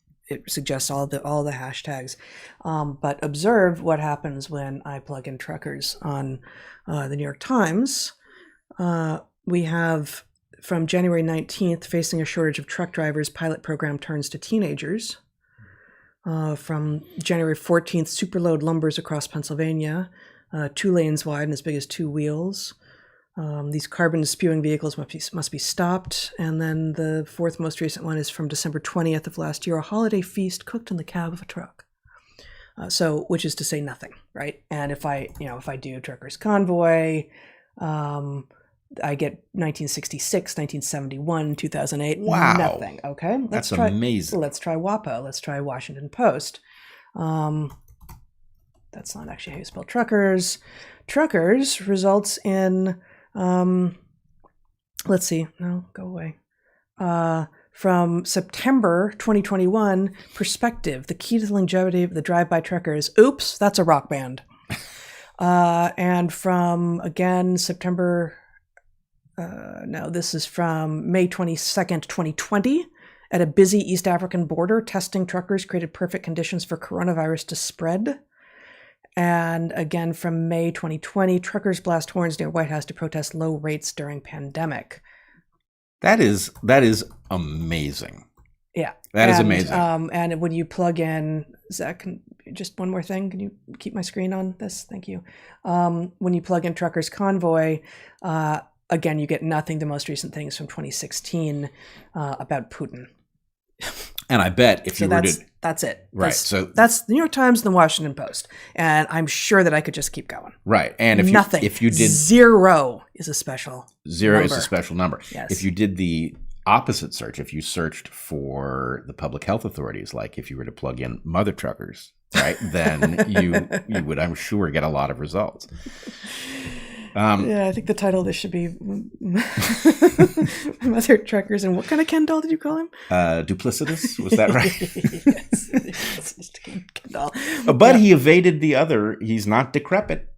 suggests all the hashtags. But observe what happens when I plug in truckers on the New York Times. We have, from January 19th, facing a shortage of truck drivers, pilot program turns to teenagers. From January 14th, superload lumbers across Pennsylvania, 2 lanes wide and as big as 2 wheels. These carbon spewing vehicles must be stopped. And then the 4th most recent one is from December 20th of last year, a holiday feast cooked in the cab of a truck. Which is to say nothing, right? And if I do truckers convoy, I get 1966, 1971, 2008. Wow. Nothing. Okay. That's amazing. Let's try WAPO. Let's try Washington Post. That's not actually how you spell truckers. Truckers results in, let's see. No, go away. From September 2021, Perspective, the key to the longevity of the drive-by truckers. Oops, that's a rock band. And from, again, September... no, this is from May 22nd, 2020. At a busy East African border, testing truckers created perfect conditions for coronavirus to spread. And again, from May 2020, truckers blast horns near White House to protest low rates during pandemic. That is amazing. Yeah. That is amazing. And when you plug in, Zach, just one more thing. Can you keep my screen on this? Thank you. When you plug in truckers convoy, again, you get nothing. The most recent thing is from 2016 about Putin. And I bet if So you were that's to that's it. right, so That's the New York Times and the Washington Post, and I'm sure that I could just keep going. right, and if you did zero is a special zero number. is a special number. Yes. If you did the opposite search, if you searched for the public health authorities, like if you were to plug in mother truckers, right, then you would, I'm sure, get a lot of results. Yeah, I think the title of this should be Mother Truckers. And what kind of Ken doll did you call him? Duplicitous, was that right? Yes, duplicitous Ken doll. But he evaded the other. He's not decrepit.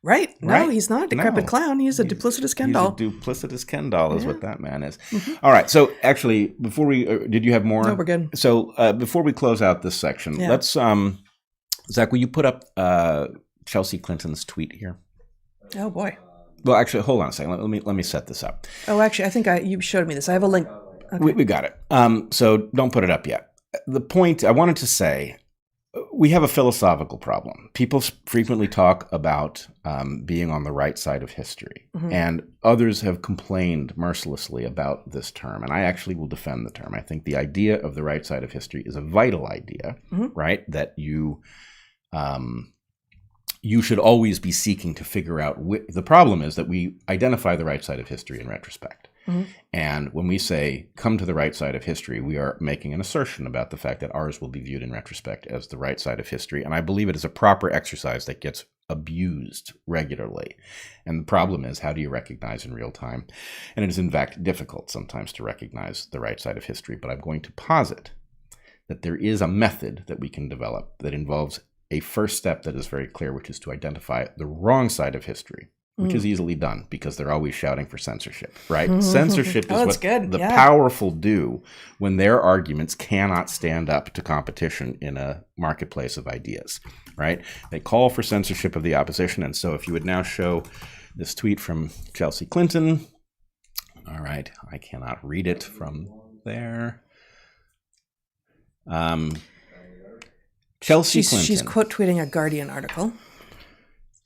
Right. No, Right? he's not a decrepit No. clown. He's a duplicitous Ken doll. He's a duplicitous Ken doll is what that man is. All right. So actually, before we did you have more? No, we're good. So before we close out this section, let's Zach, will you put up Chelsea Clinton's tweet here? Oh boy. Well, actually, hold on a second. Let me set this up. Oh, actually, I think you showed me this. I have a link. Okay. We got it. So don't put it up yet. The point I wanted to say, we have a philosophical problem. People frequently talk about being on the right side of history, and others have complained mercilessly about this term. And I actually will defend the term. I think the idea of the right side of history is a vital idea, right? That you should always be seeking to figure out. The problem is that we identify the right side of history in retrospect. And when we say come to the right side of history, we are making an assertion about the fact that ours will be viewed in retrospect as the right side of history. And I believe it is a proper exercise that gets abused regularly. And the problem is, how do you recognize in real time? And it is in fact difficult sometimes to recognize the right side of history. But I'm going to posit that there is a method that we can develop that involves a first step that is very clear, which is to identify the wrong side of history, which is easily done because they're always shouting for censorship, right? Censorship is what the powerful do when their arguments cannot stand up to competition in a marketplace of ideas, right? They call for censorship of the opposition. And so if you would now show this tweet from Chelsea Clinton. All right, I cannot read it from there. Chelsea Clinton. She's quote tweeting a Guardian article.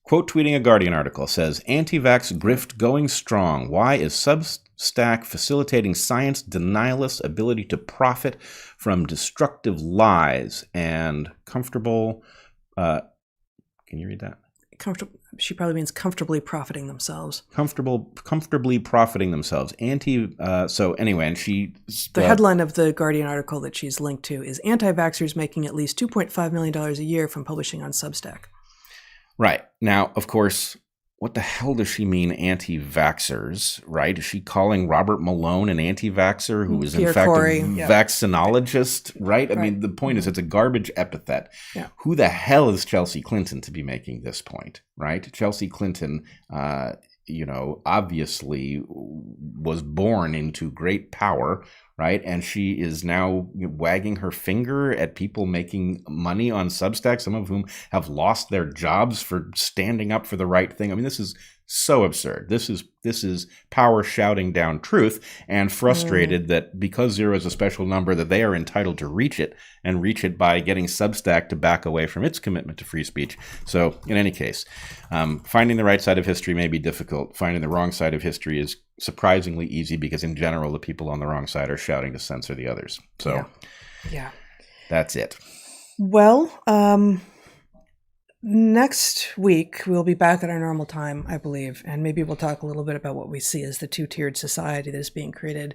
Quote tweeting a Guardian article says, anti-vax grift going strong. Why is Substack facilitating science denialists' ability to profit from destructive lies and comfortable... can you read that? She probably means comfortably profiting themselves. Comfortably profiting themselves. So anyway, and she... The headline of the Guardian article that she's linked to is anti-vaxxers making at least $2.5 million a year from publishing on Substack. Right. Now, of course, what the hell does she mean, anti-vaxxers, right? Is she calling Robert Malone an anti-vaxxer who is in fact a vaccinologist, right? I mean, the point is it's a garbage epithet. Yeah. Who the hell is Chelsea Clinton to be making this point, right? Chelsea Clinton, obviously was born into great power, right? And she is now wagging her finger at people making money on Substack, some of whom have lost their jobs for standing up for the right thing. I mean, this is so absurd. This is power shouting down truth and frustrated that because zero is a special number, that they are entitled to reach it and reach it by getting Substack to back away from its commitment to free speech. So in any case, finding the right side of history may be difficult. Finding the wrong side of history is surprisingly easy because in general, the people on the wrong side are shouting to censor the others. So yeah. That's it. Well, next week, we'll be back at our normal time, I believe, and maybe we'll talk a little bit about what we see as the two-tiered society that is being created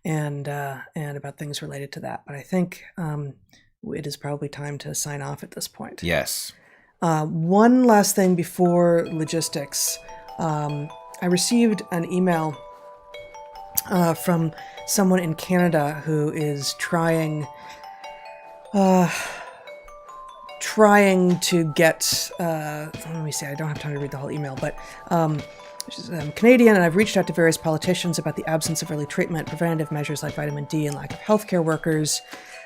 and about things related to that. But I think it is probably time to sign off at this point. Yes. One last thing before logistics. I received an email from someone in Canada who is trying to get, let me see, I don't have time to read the whole email, but I'm Canadian, and I've reached out to various politicians about the absence of early treatment, preventative measures like vitamin D, and lack of healthcare workers.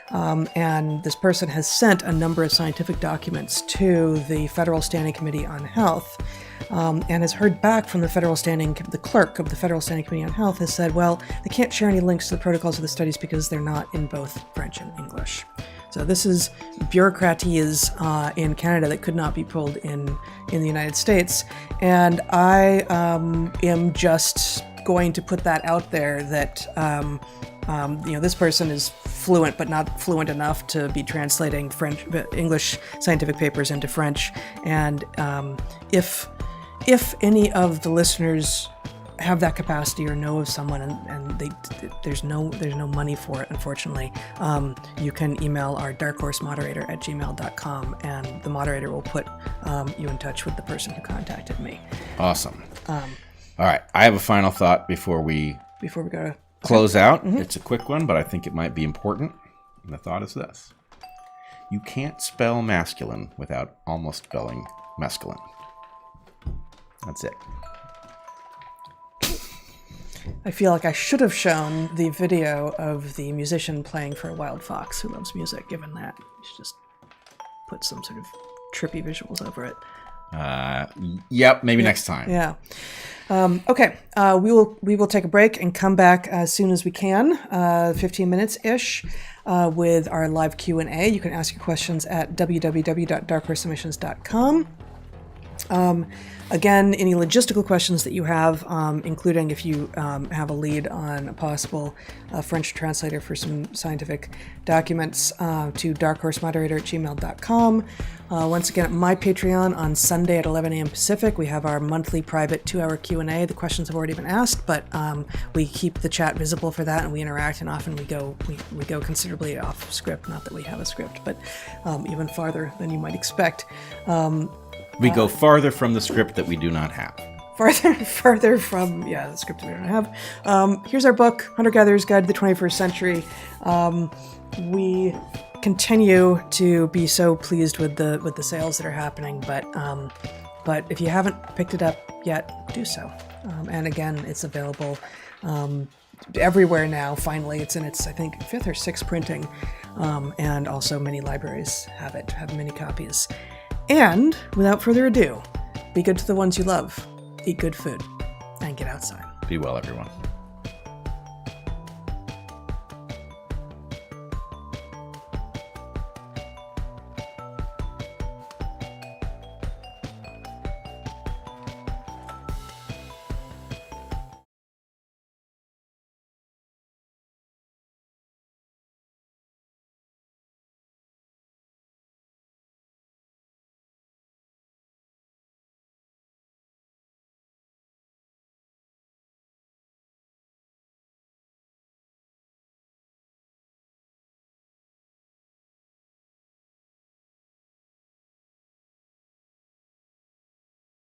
And this person has sent a number of scientific documents to the Federal Standing Committee on Health, and has heard back from the clerk of the Federal Standing Committee on Health has said, well, they can't share any links to the protocols of the studies because they're not in both French and English. So this is bureaucraties in Canada that could not be pulled in the United States. And I am just going to put that out there that this person is fluent but not fluent enough to be translating English scientific papers into French, and if any of the listeners have that capacity or know of someone and there's no money for it, unfortunately, you can email our DarkHorse moderator at gmail.com, and the moderator will put you in touch with the person who contacted me. Awesome. All right, I have a final thought before we go to close out. It's a quick one, but I think it might be important. And the thought is this: you can't spell masculine without almost spelling mescaline. That's it. I feel like I should have shown the video of the musician playing for a wild fox who loves music. Given that, you should just put some sort of trippy visuals over it. Yep, maybe next time. Yeah. Okay. We will take a break and come back as soon as we can, 15 minutes ish, with our live Q&A. You can ask your questions at www.darkhorseemissions.com. Again, any logistical questions that you have, including if you have a lead on a possible French translator for some scientific documents, to darkHorseModerator@gmail.com. Once again, at my Patreon on Sunday at 11 a.m. Pacific, we have our monthly private 2-hour Q&A. The questions have already been asked, but we keep the chat visible for that, and we interact, and often we go considerably off script. Not that we have a script, but even farther than you might expect. We go farther from the script that we do not have. Farther from, the script that we don't have. Here's our book, Hunter-Gatherer's Guide to the 21st Century. We continue to be so pleased with the sales that are happening, but if you haven't picked it up yet, do so. And again, it's available everywhere now. Finally, it's in its, I think, 5th or 6th printing, and also many libraries have many copies. And without further ado, be good to the ones you love, eat good food, and get outside. Be well, everyone.